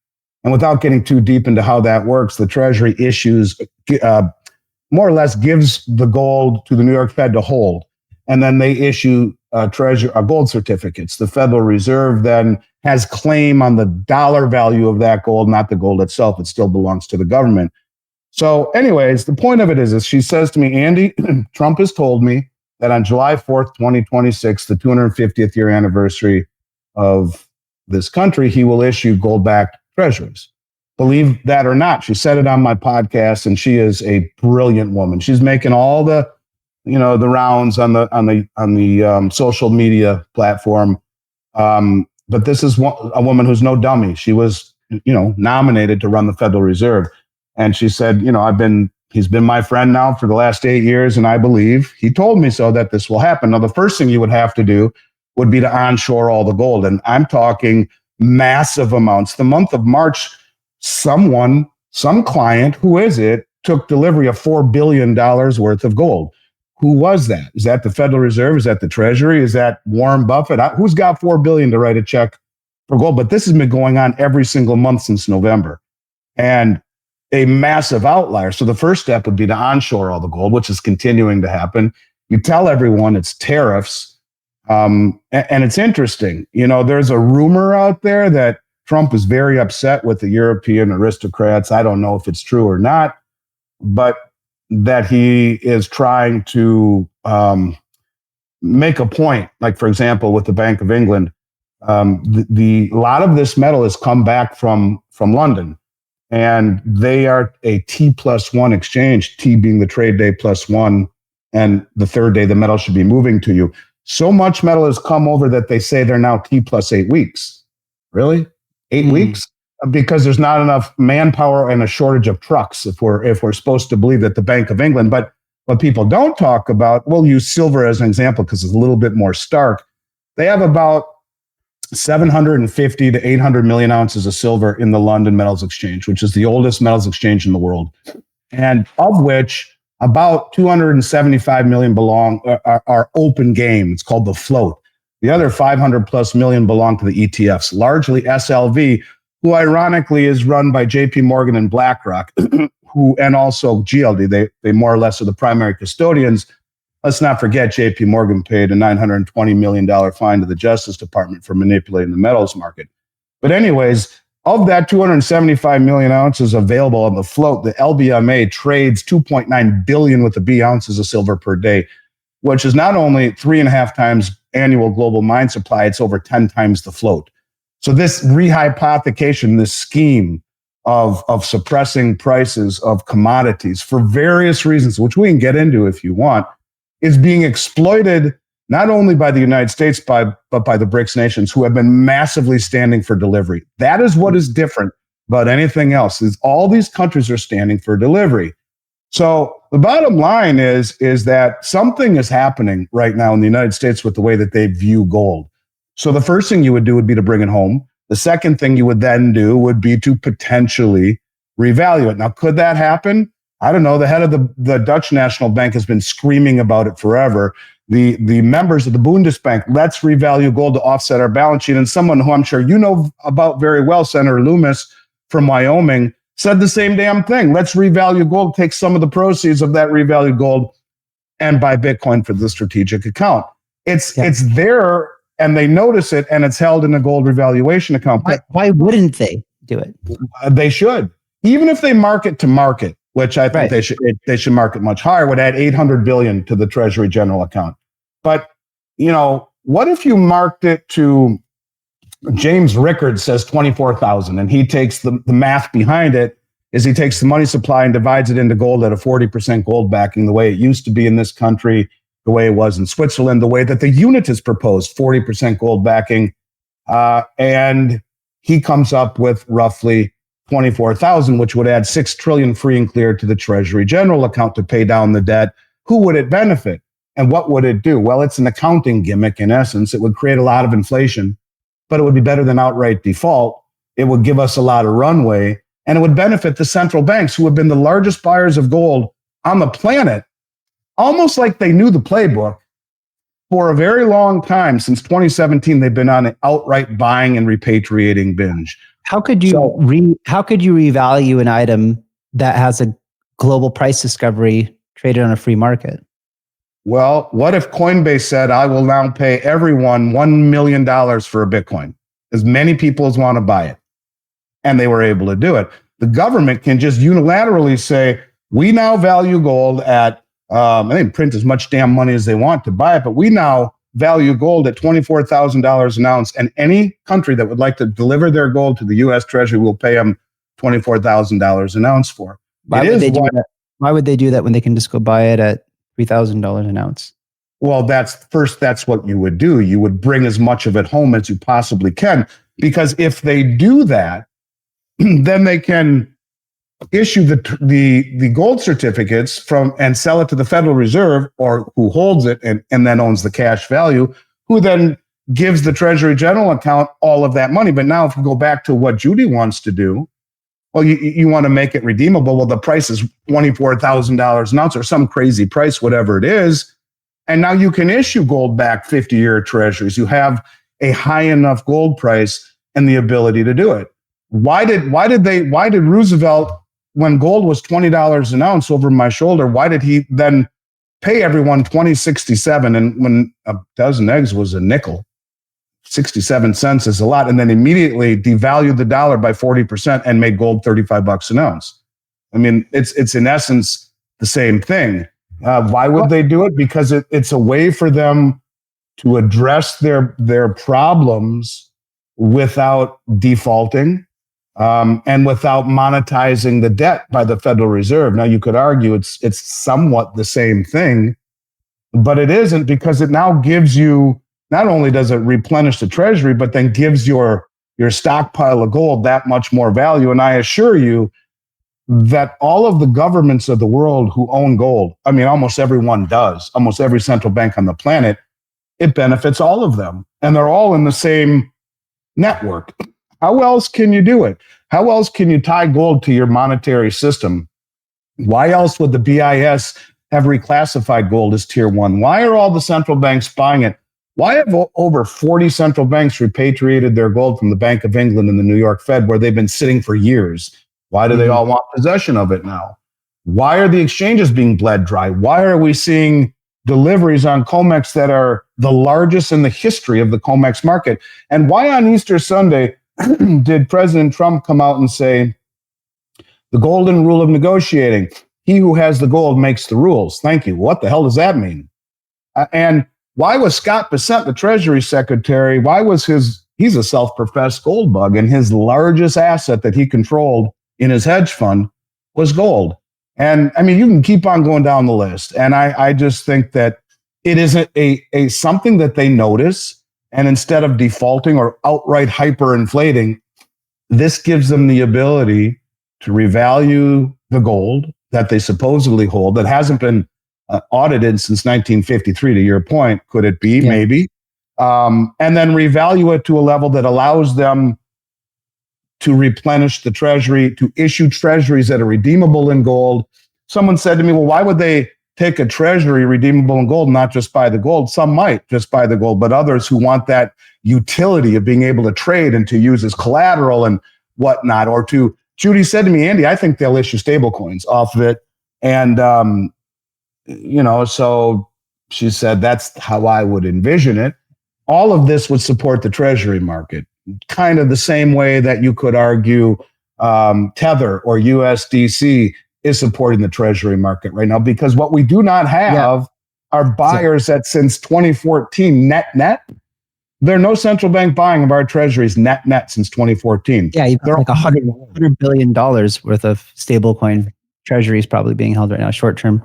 And without getting too deep into how that works, the Treasury issues, more or less gives the gold to the New York Fed to hold. And then they issue gold certificates. The Federal Reserve then has claim on the dollar value of that gold, not the gold itself. It still belongs to the government. So anyways, the point of it is she says to me, Andy, Trump has told me that on July 4th, 2026, the 250th year anniversary of this country, he will issue gold-backed treasuries. Believe that or not, she said it on my podcast, and she is a brilliant woman. She's making all the rounds on the social media platform. But this is a woman who's no dummy. She was, nominated to run the Federal Reserve, and she said, he's been my friend now for the last 8 years, and I believe he told me so that this will happen. Now, the first thing you would have to do would be to onshore all the gold, and I'm talking massive amounts. The month of March, some client, who is it, took delivery of $4 billion worth of gold. Who was that? Is that the Federal Reserve? Is that the Treasury? Is that Warren Buffett? Who's got $4 billion to write a check for gold? But this has been going on every single month since November, and a massive outlier. So the first step would be to onshore all the gold, which is continuing to happen. You tell everyone it's tariffs. And it's interesting. There's a rumor out there that Trump is very upset with the European aristocrats. I don't know if it's true or not, but that he is trying to make a point. Like, for example, with the Bank of England, a lot of this metal has come back from London. And they are a T+1 exchange, T being the trade day +1, and the third day the metal should be moving to you. So much metal has come over that they say they're now T+8 weeks. Really? 8 weeks? Because there's not enough manpower and a shortage of trucks, if we're supposed to believe that the Bank of England. But what people don't talk about, we'll use silver as an example because it's a little bit more stark. They have about 750 to 800 million ounces of silver in the London Metals Exchange, which is the oldest metals exchange in the world, and of which about 275 million are open game. It's called the float. The other 500 plus million belong to the ETFs, largely SLV, who ironically is run by JP Morgan and BlackRock, and also GLD. They more or less are the primary custodians. Let's not forget JP Morgan paid a $920 million fine to the Justice Department for manipulating the metals market. But anyways, of that 275 million ounces available on the float, the LBMA trades 2.9 billion with the B ounces of silver per day, which is not only 3.5 times annual global mine supply, it's over 10 times the float. So this rehypothecation, this scheme of suppressing prices of commodities for various reasons, which we can get into if you want, is being exploited not only by the United States, but by the BRICS nations, who have been massively standing for delivery. That is what is different about anything else, is all these countries are standing for delivery. So the bottom line is that something is happening right now in the United States with the way that they view gold. So the first thing you would do would be to bring it home. The second thing you would then do would be to potentially revalue it. Now, could that happen? I don't know. The head of the Dutch National Bank has been screaming about it forever. The members of the Bundesbank, let's revalue gold to offset our balance sheet. And someone who I'm sure you know about very well, Senator Loomis from Wyoming, said the same damn thing. Let's revalue gold, take some of the proceeds of that revalued gold and buy Bitcoin for the strategic account. It's there, and they notice it, and it's held in a gold revaluation account. Why wouldn't they do it? They should. Even if they market to market, which I think they should market much higher, would add 800 billion to the Treasury General account. But, what if you marked it to, James Rickard says 24,000, and he takes the math behind it is he takes the money supply and divides it into gold at a 40% gold backing, the way it used to be in this country, the way it was in Switzerland, the way that the unit is proposed, 40% gold backing. And he comes up with roughly 24,000, which would add 6 trillion free and clear to the Treasury General account to pay down the debt. Who would it benefit? And what would it do? Well, it's an accounting gimmick in essence. It would create a lot of inflation, but it would be better than outright default. It would give us a lot of runway, and it would benefit the central banks, who have been the largest buyers of gold on the planet, almost like they knew the playbook. For a very long time, since 2017, they've been on an outright buying and repatriating binge. How could you revalue an item that has a global price discovery traded on a free market? Well, what if Coinbase said, I will now pay everyone $1 million for a Bitcoin, as many people as want to buy it? And they were able to do it. The government can just unilaterally say, we now value gold at, they can print as much damn money as they want to buy it, but we now value gold at $24,000 an ounce. And any country that would like to deliver their gold to the U.S. Treasury will pay them $24,000 an ounce for. Why would they do that when they can just go buy it at $3,000 an ounce? Well, that's what you would do. You would bring as much of it home as you possibly can, because if they do that, then they can issue the gold certificates from and sell it to the Federal Reserve, or who holds it and then owns the cash value, who then gives the Treasury General account all of that money. But now if we go back to what Judy wants to do, well, you want to make it redeemable. Well, the price is $24,000 an ounce or some crazy price, whatever it is. And now you can issue gold-backed 50-year treasuries. You have a high enough gold price and the ability to do it. Why did Roosevelt, when gold was $20 an ounce over my shoulder, why did he then pay everyone $20.67? And when a dozen eggs was a nickel, 67 cents is a lot, and then immediately devalued the dollar by 40% and made gold $35 an ounce. I mean, it's in essence the same thing. Why would they do it? Because it's a way for them to address their problems without defaulting and without monetizing the debt by the Federal Reserve. Now, you could argue it's somewhat the same thing, but it isn't, because it now gives you, not only does it replenish the treasury, but then gives your stockpile of gold that much more value. And I assure you that all of the governments of the world who own gold, I mean, almost everyone does, almost every central bank on the planet, it benefits all of them. And they're all in the same network. How else can you do it? How else can you tie gold to your monetary system? Why else would the BIS have reclassified gold as tier one? Why are all the central banks buying it? Why have over 40 central banks repatriated their gold from the Bank of England and the New York Fed, where they've been sitting for years? Why do they all want possession of it now? Why are the exchanges being bled dry? Why are we seeing deliveries on COMEX that are the largest in the history of the COMEX market? And why on Easter Sunday did President Trump come out and say, the golden rule of negotiating, he who has the gold makes the rules? Thank you. What the hell does that mean? And why was Scott Bessent, the Treasury Secretary, he's a self-professed gold bug, and his largest asset that he controlled in his hedge fund was gold. And I mean, you can keep on going down the list. And I just think that it isn't a something that they notice. And instead of defaulting or outright hyperinflating, this gives them the ability to revalue the gold that they supposedly hold that hasn't been audited since 1953, to your point. Could it be? Yeah. Maybe. And then revalue it to a level that allows them to replenish the treasury, to issue treasuries that are redeemable in gold. Someone said to me, well, why would they take a treasury redeemable in gold, not just buy the gold? Some might just buy the gold, but others who want that utility of being able to trade and to use as collateral and whatnot, or to, Judy said to me, Andy, I think they'll issue stable coins off of it. And, so she said, that's how I would envision it. All of this would support the treasury market, kind of the same way that you could argue Tether or USDC is supporting the treasury market right now, because what we do not have are buyers that since 2014 net, there are no central bank buying of our treasuries net since 2014. Yeah, you've got like $100 billion worth of stablecoin treasuries probably being held right now, short-term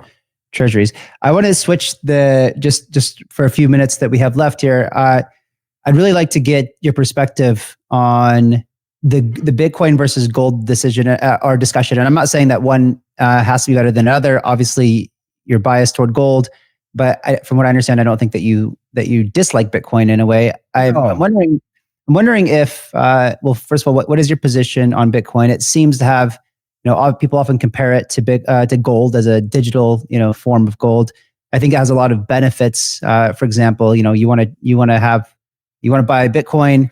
treasuries. I want to switch just for a few minutes that we have left here. I'd really like to get your perspective on the Bitcoin versus gold decision or discussion. And I'm not saying that one has to be better than another. Obviously, you're biased toward gold, but from what I understand, I don't think that you dislike Bitcoin in a way. I'm wondering if well, first of all, what is your position on Bitcoin? It seems to have, people often compare it to gold as a digital, form of gold. I think it has a lot of benefits. For example, you want to buy Bitcoin.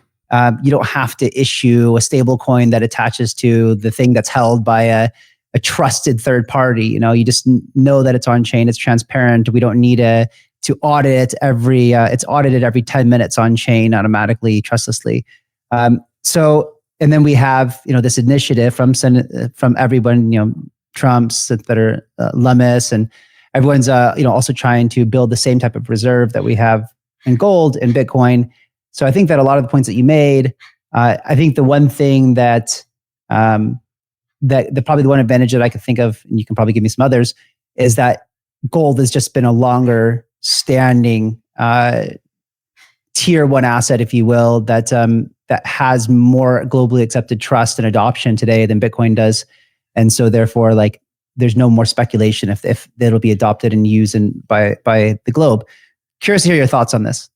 You don't have to issue a stable coin that attaches to the thing that's held by a trusted third party. You just know that it's on chain. It's transparent. We don't need to audit it it's audited every 10 minutes on chain automatically, trustlessly. And then we have, this initiative from everyone, Trump's, Senator Lummis, and everyone's, also trying to build the same type of reserve that we have in gold and Bitcoin. So I think that a lot of the points that you made, I think the one thing that probably the one advantage that I could think of, and you can probably give me some others, is that gold has just been a longer standing tier one asset, if you will, that has more globally accepted trust and adoption today than Bitcoin does. And so therefore, there's no more speculation if it'll be adopted and used by the globe. Curious to hear your thoughts on this.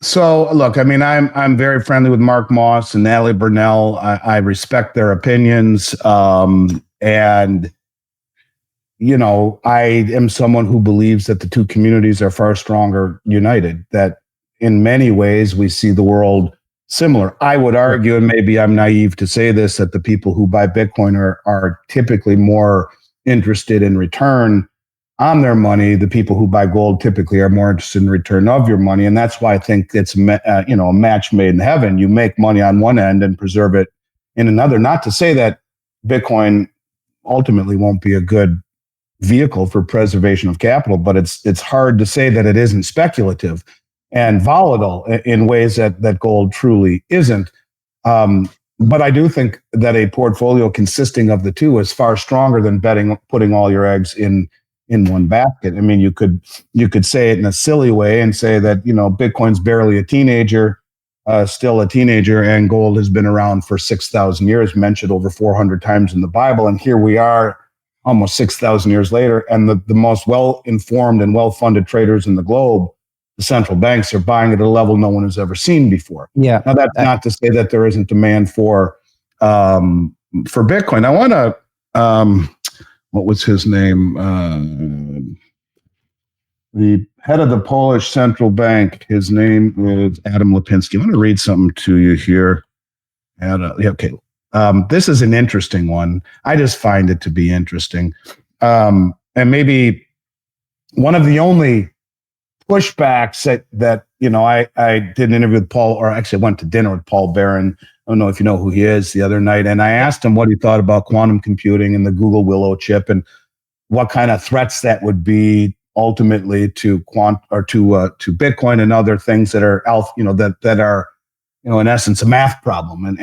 So look, I mean, I'm very friendly with Mark Moss and Natalie Burnell. I respect their opinions. And I am someone who believes that the two communities are far stronger united, that in many ways we see the world similar. I would argue, and maybe I'm naive to say this, that the people who buy Bitcoin are typically more interested in return on their money. The people who buy gold typically are more interested in return of your money. And that's why I think it's a match made in heaven. You make money on one end and preserve it in another. Not to say that Bitcoin ultimately won't be a good vehicle for preservation of capital, but it's hard to say that it isn't speculative and volatile in ways that gold truly isn't. But I do think that a portfolio consisting of the two is far stronger than putting all your eggs in one basket. I mean, you could say it in a silly way and say that, Bitcoin's barely a teenager, still a teenager, and gold has been around for 6,000 years, mentioned over 400 times in the Bible. And here we are almost 6,000 years later, and the most well-informed and well-funded traders in the globe the central banks are buying at a level no one has ever seen before. Yeah. Now, that's not to say that there isn't demand for Bitcoin. I want to, what was his name? The head of the Polish central bank, his name is Adam Lipinski. I want to read something to you here. Okay. This is an interesting one. I just find it to be interesting. And maybe one of the only pushbacks that I did an interview with Paul, or actually went to dinner with Paul Barron. I don't know if you know who he is, the other night. And I asked him what he thought about quantum computing and the Google Willow chip and what kind of threats that would be ultimately to Bitcoin and other things that are that are in essence a math problem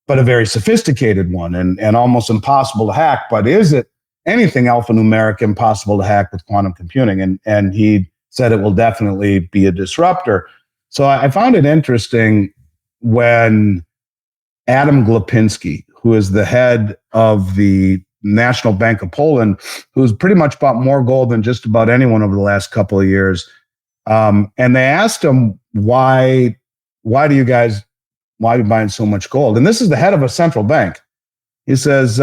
but a very sophisticated one and almost impossible to hack. But is it anything alphanumeric impossible to hack with quantum computing? And he said it will definitely be a disruptor. So I found it interesting when Adam Glapinski, who is the head of the National Bank of Poland, who's pretty much bought more gold than just about anyone over the last couple of years. And they asked him, why are you buying so much gold? And this is the head of a central bank. He says,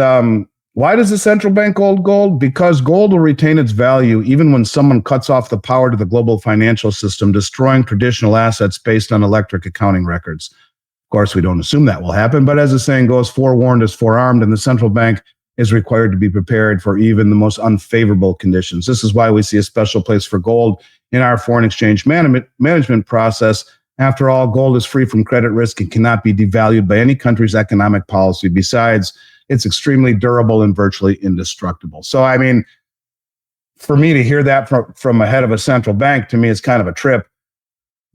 why does the central bank hold gold? Because gold will retain its value even when someone cuts off the power to the global financial system, destroying traditional assets based on electric accounting records. Of course, we don't assume that will happen, but as the saying goes, forewarned is forearmed, and the central bank is required to be prepared for even the most unfavorable conditions. This is why we see a special place for gold in our foreign exchange management process. After all, gold is free from credit risk and cannot be devalued by any country's economic policy. Besides, it's extremely durable and virtually indestructible. So, I mean, for me to hear that from a head of a central bank, to me, is kind of a trip.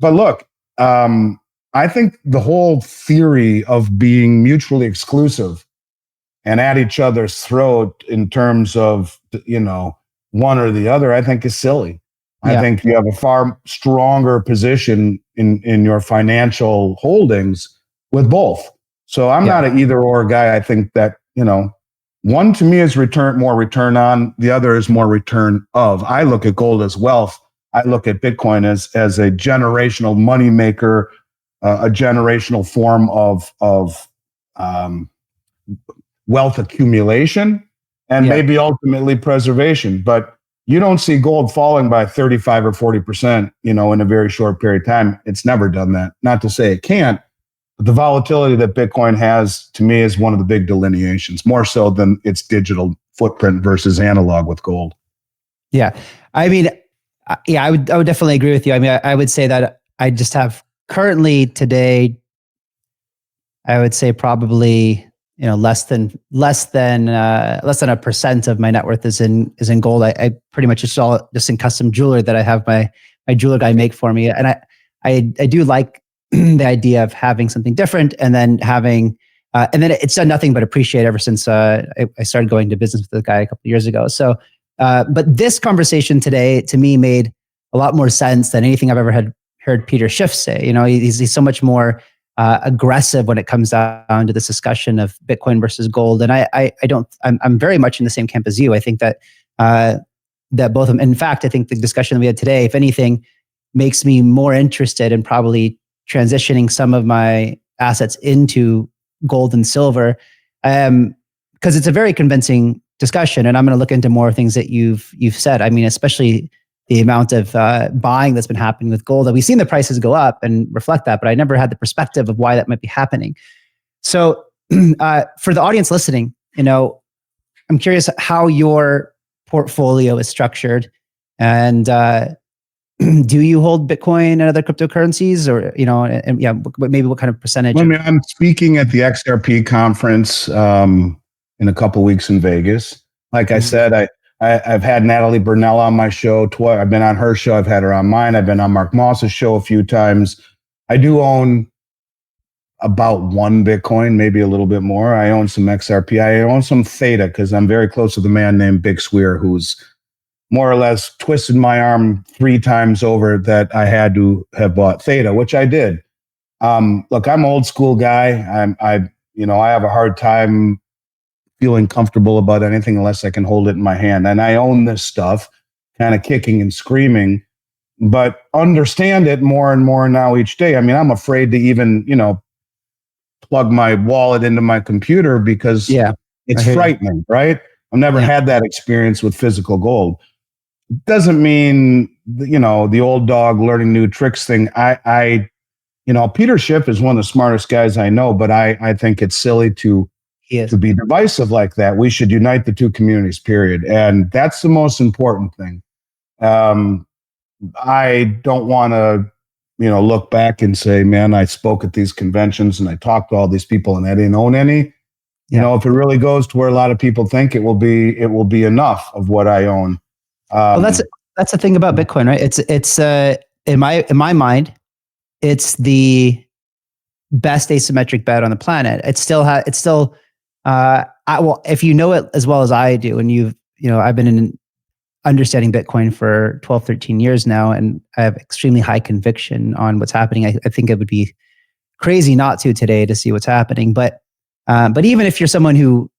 But look, I think the whole theory of being mutually exclusive and at each other's throat in terms of, one or the other, I think is silly. Yeah. I think you have a far stronger position in your financial holdings with both. So I'm not an either or guy. I think that, one to me is more return on, the other is more return of. I look at gold as wealth. I look at Bitcoin as a generational money maker, a generational form of wealth accumulation and maybe ultimately preservation. But you don't see gold falling by 35 or 40%, in a very short period of time. It's never done that. Not to say it can't, but the volatility that Bitcoin has, to me, is one of the big delineations, more so than its digital footprint versus analog with gold. Yeah. I mean, I would definitely agree with you. I mean, I would say that I just have currently today, I would say probably less than a percent of my net worth is in gold. I pretty much it's all just in custom jewelry that I have my jeweler guy make for me, and I do like the idea of having something different, and then having and then it's done nothing but appreciate ever since I started going to business with the guy a couple of years ago. So, but this conversation today to me made a lot more sense than anything I've ever heard Peter Schiff say. He's so much more aggressive when it comes down to this discussion of Bitcoin versus gold. And I'm very much in the same camp as you. I think that that both of them, in fact, I think the discussion that we had today, if anything, makes me more interested in probably transitioning some of my assets into gold and silver, because it's a very convincing discussion. And I'm going to look into more things that you've said. I mean, especially the amount of buying that's been happening with gold. We've seen the prices go up and reflect that, but I never had the perspective of why that might be happening. So for the audience listening, I'm curious how your portfolio is structured, and do you hold Bitcoin and other cryptocurrencies, or maybe what kind of percentage? I mean, I'm speaking at the XRP conference in a couple of weeks in Vegas. Like I said, I've had Natalie Burnell on my show twice. I've been on her show. I've had her on mine. I've been on Mark Moss's show a few times. I do own about one Bitcoin, maybe a little bit more. I own some XRP. I own some Theta because I'm very close with a man named Big Swear, who's more or less twisted my arm 3 times over that I had to have bought Theta, which I did. Look, I'm an old school guy. I have a hard time feeling comfortable about anything unless I can hold it in my hand. And I own this stuff kind of kicking and screaming but understand it more and more now each day. I mean, I'm afraid to even, plug my wallet into my computer because it's frightening, right? I've never had that experience with physical gold. Doesn't mean, the old dog learning new tricks thing. Peter Schiff is one of the smartest guys I know, but I think it's silly to be divisive like that. We should unite the two communities, period. And that's the most important thing. I don't want to, look back and say, man, I spoke at these conventions and I talked to all these people and I didn't own any. If it really goes to where a lot of people think it will be enough of what I own. Well, that's the thing about Bitcoin, right? It's in my mind, it's the best asymmetric bet on the planet. Well, if you know it as well as I do, and I've been understanding Bitcoin for 12, 13 years now, and I have extremely high conviction on what's happening. I think it would be crazy not to today to see what's happening. But even if you're someone who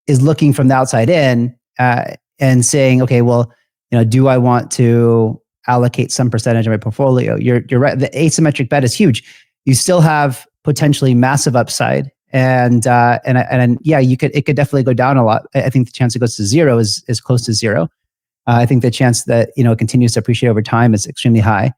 is looking from the outside in and saying, okay, well, do I want to allocate some percentage of my portfolio? You're right. The asymmetric bet is huge. You still have potentially massive upside. And it could definitely go down a lot. I think the chance it goes to zero is close to zero. I think the chance that it continues to appreciate over time is extremely high.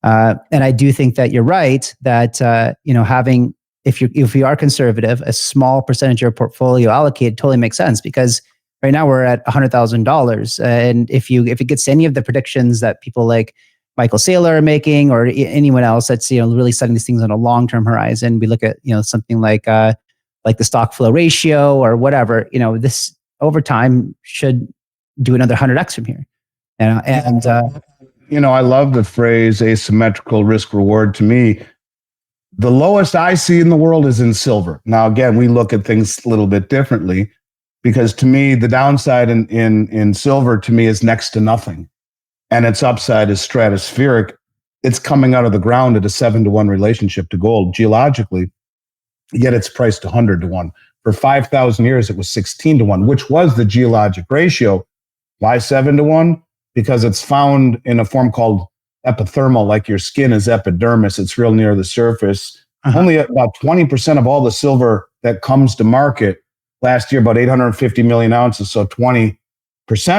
And I do think that you're right that having, if you are conservative, a small percentage of your portfolio allocated totally makes sense, because right now we're at $100,000, and if it gets to any of the predictions that people like Michael Saylor are making, or anyone else that's really setting these things on a long-term horizon, we look at something like the stock flow ratio or whatever, this over time should do another 100x from here. I love the phrase asymmetrical risk reward. To me, the lowest I see in the world is in silver. Now, again, we look at things a little bit differently, because to me, the downside in silver to me is next to nothing, and its upside is stratospheric. It's coming out of the ground at a 7-to-1 relationship to gold geologically, yet it's priced 100-to-1. For 5,000 years, it was 16-to-1, which was the geologic ratio. Why 7-to-1? Because it's found in a form called epithermal, like your skin is epidermis. It's real near the surface. Only about 20% of all the silver that comes to market last year, about 850 million ounces. So 20%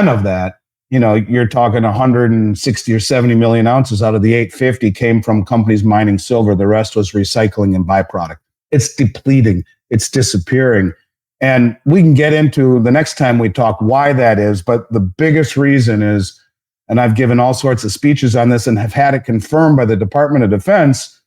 of that, you're talking 160 or 70 million ounces out of the 850 came from companies mining silver. The rest was recycling and byproduct. It's depleting. It's disappearing. And we can get into the next time we talk why that is. But the biggest reason is, and I've given all sorts of speeches on this and have had it confirmed by the Department of Defense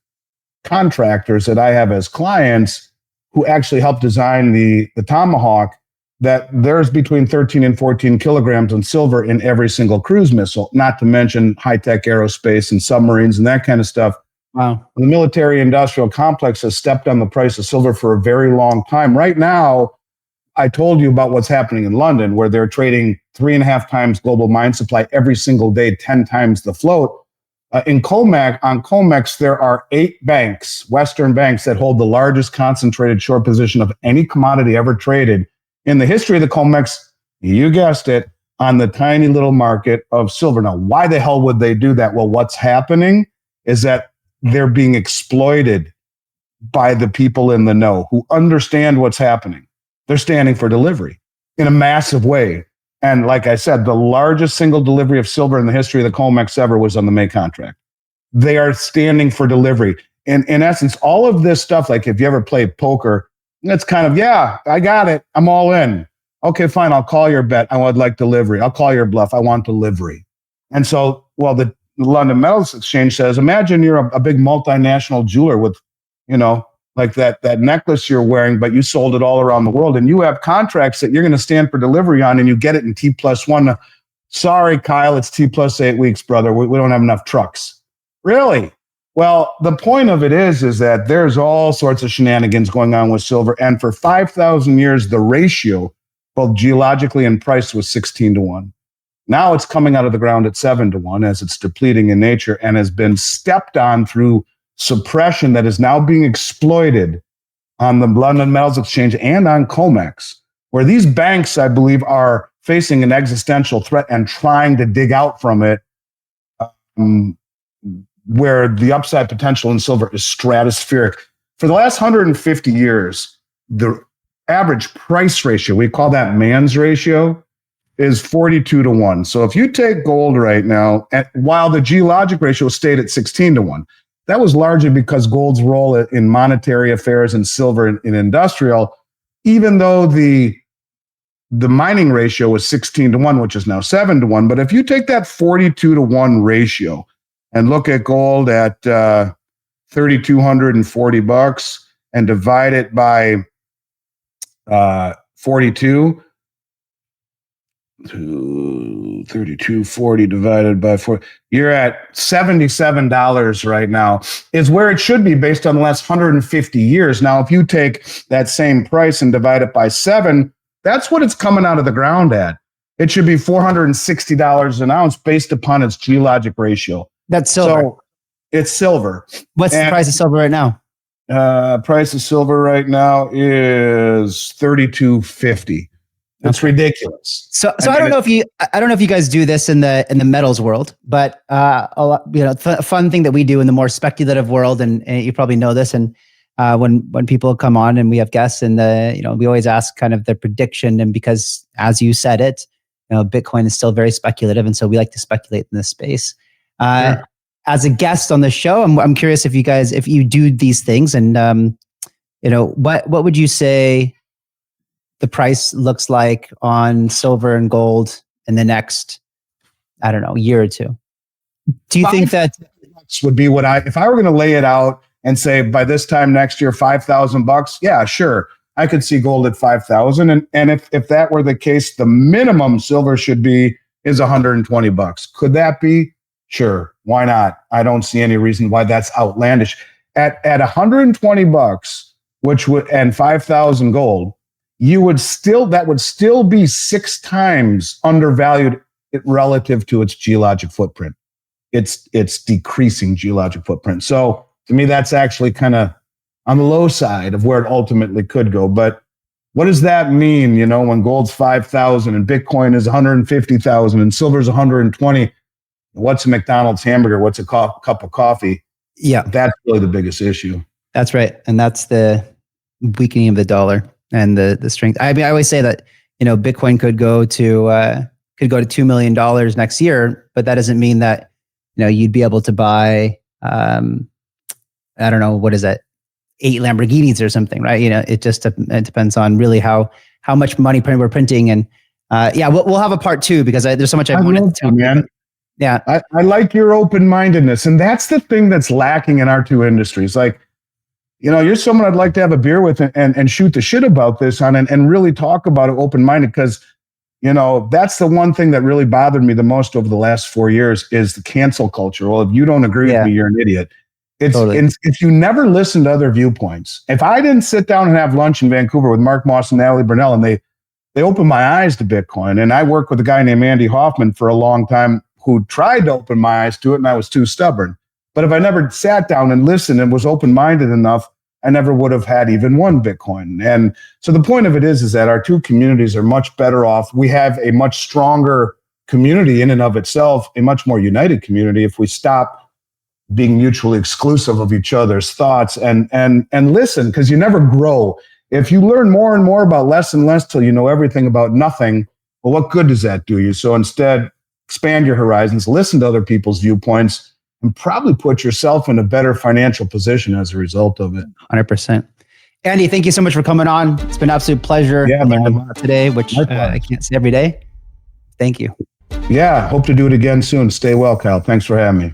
contractors that I have as clients who actually helped design the Tomahawk, that there's between 13 and 14 kilograms of silver in every single cruise missile, not to mention high-tech aerospace and submarines and that kind of stuff. Wow. The military industrial complex has stepped on the price of silver for a very long time. Right now, I told you about what's happening in London, where they're trading 3.5 times global mine supply every single day, 10 times the float. On COMEX, there are 8 banks, Western banks, that hold the largest concentrated short position of any commodity ever traded in the history of the COMEX, you guessed it, on the tiny little market of silver. Now, why the hell would they do that? Well, what's happening is that they're being exploited by the people in the know who understand what's happening. They're standing for delivery in a massive way. And like I said, the largest single delivery of silver in the history of the COMEX ever was on the May contract. They are standing for delivery. And in essence, all of this stuff, like if you ever played poker, it's kind of, yeah, I got it. I'm all in. Okay, fine. I'll call your bet. I would like delivery. I'll call your bluff. I want delivery. And so, well, the London Metals Exchange says, imagine you're a big multinational jeweler with, like that necklace you're wearing, but you sold it all around the world, and you have contracts that you're going to stand for delivery on, and you get it in T+1. Sorry, Kyle, it's T+8 weeks, brother. We don't have enough trucks. Really? Well, the point of it is that there's all sorts of shenanigans going on with silver, and for 5,000 years, the ratio, both geologically and price, was 16-to-1. Now it's coming out of the ground at 7-to-1 as it's depleting in nature and has been stepped on through suppression that is now being exploited on the London Metals Exchange and on COMEX, where these banks, I believe, are facing an existential threat and trying to dig out from it. where the upside potential in silver is stratospheric. For the last 150 years, the average price ratio, we call that man's ratio, is 42-1. So if you take gold right now, while the geologic ratio stayed at 16-1, that was largely because gold's role in monetary affairs and silver in industrial, even though the mining ratio was 16-1, which is now 7-1. But if you take that 42-1 ratio and look at gold at $3,240 and divide it by 42, 3240 divided by 4, you're at $77 right now, is where it should be based on the last 150 years. Now, if you take that same price and divide it by 7, that's what it's coming out of the ground at. It should be $460 an ounce based upon its geologic ratio. That's silver. So it's silver. What's the price of silver right now? Price of silver right now is $32.50. It's ridiculous. So I don't know if you guys do this in the metals world, but fun thing that we do in the more speculative world, and you probably know this. And when people come on and we have guests, and we always ask kind of the prediction, and because as you said it, Bitcoin is still very speculative, and so we like to speculate in this space. Sure. As a guest on the show, I'm curious if you do these things, and what would you say the price looks like on silver and gold in the next, I don't know, year or two? Do you think that would be if I were going to lay it out and say by this time next year, $5,000? Yeah, sure. I could see gold at 5,000. And if that were the case, the minimum silver should be is $120. Could that be? Sure. Why not? I don't see any reason why that's outlandish. At $120, and 5,000 gold, that would still be 6 times undervalued relative to its geologic footprint. It's decreasing geologic footprint. So to me, that's actually kind of on the low side of where it ultimately could go. But what does that mean? When gold's 5,000 and Bitcoin is 150,000 and silver's 120, what's a McDonald's hamburger? What's a cup of coffee? Yeah, that's really the biggest issue. That's right, and that's the weakening of the dollar and the strength. I mean, I always say that Bitcoin could go to $2 million next year, but that doesn't mean that you'd be able to buy I don't know, what is that, 8 Lamborghinis or something, right? It depends on really how much money we're printing, and we'll have a part 2 because there's so much I wanted to, man. Yeah, I like your open-mindedness, and that's the thing that's lacking in our two industries. Like, you're someone I'd like to have a beer with and shoot the shit about this on and really talk about it open-minded, because, that's the one thing that really bothered me the most over the last 4 years is the cancel culture. Well, if you don't agree with me, you're an idiot. If you never listen to other viewpoints, if I didn't sit down and have lunch in Vancouver with Mark Moss and Natalie Burnell, and they opened my eyes to Bitcoin, and I worked with a guy named Andy Hoffman for a long time who tried to open my eyes to it, and I was too stubborn. But if I never sat down and listened and was open-minded enough, I never would have had even one Bitcoin. And so the point of it is that our two communities are much better off. We have a much stronger community in and of itself, a much more united community, if we stop being mutually exclusive of each other's thoughts and listen, because you never grow. If you learn more and more about less and less till you know everything about nothing, well, what good does that do you? So instead, expand your horizons, listen to other people's viewpoints, and probably put yourself in a better financial position as a result of it. 100%. Andy, thank you so much for coming on. It's been an absolute pleasure. Yeah, learned a lot today, which I can't say every day. Thank you. Yeah, hope to do it again soon. Stay well, Kyle. Thanks for having me.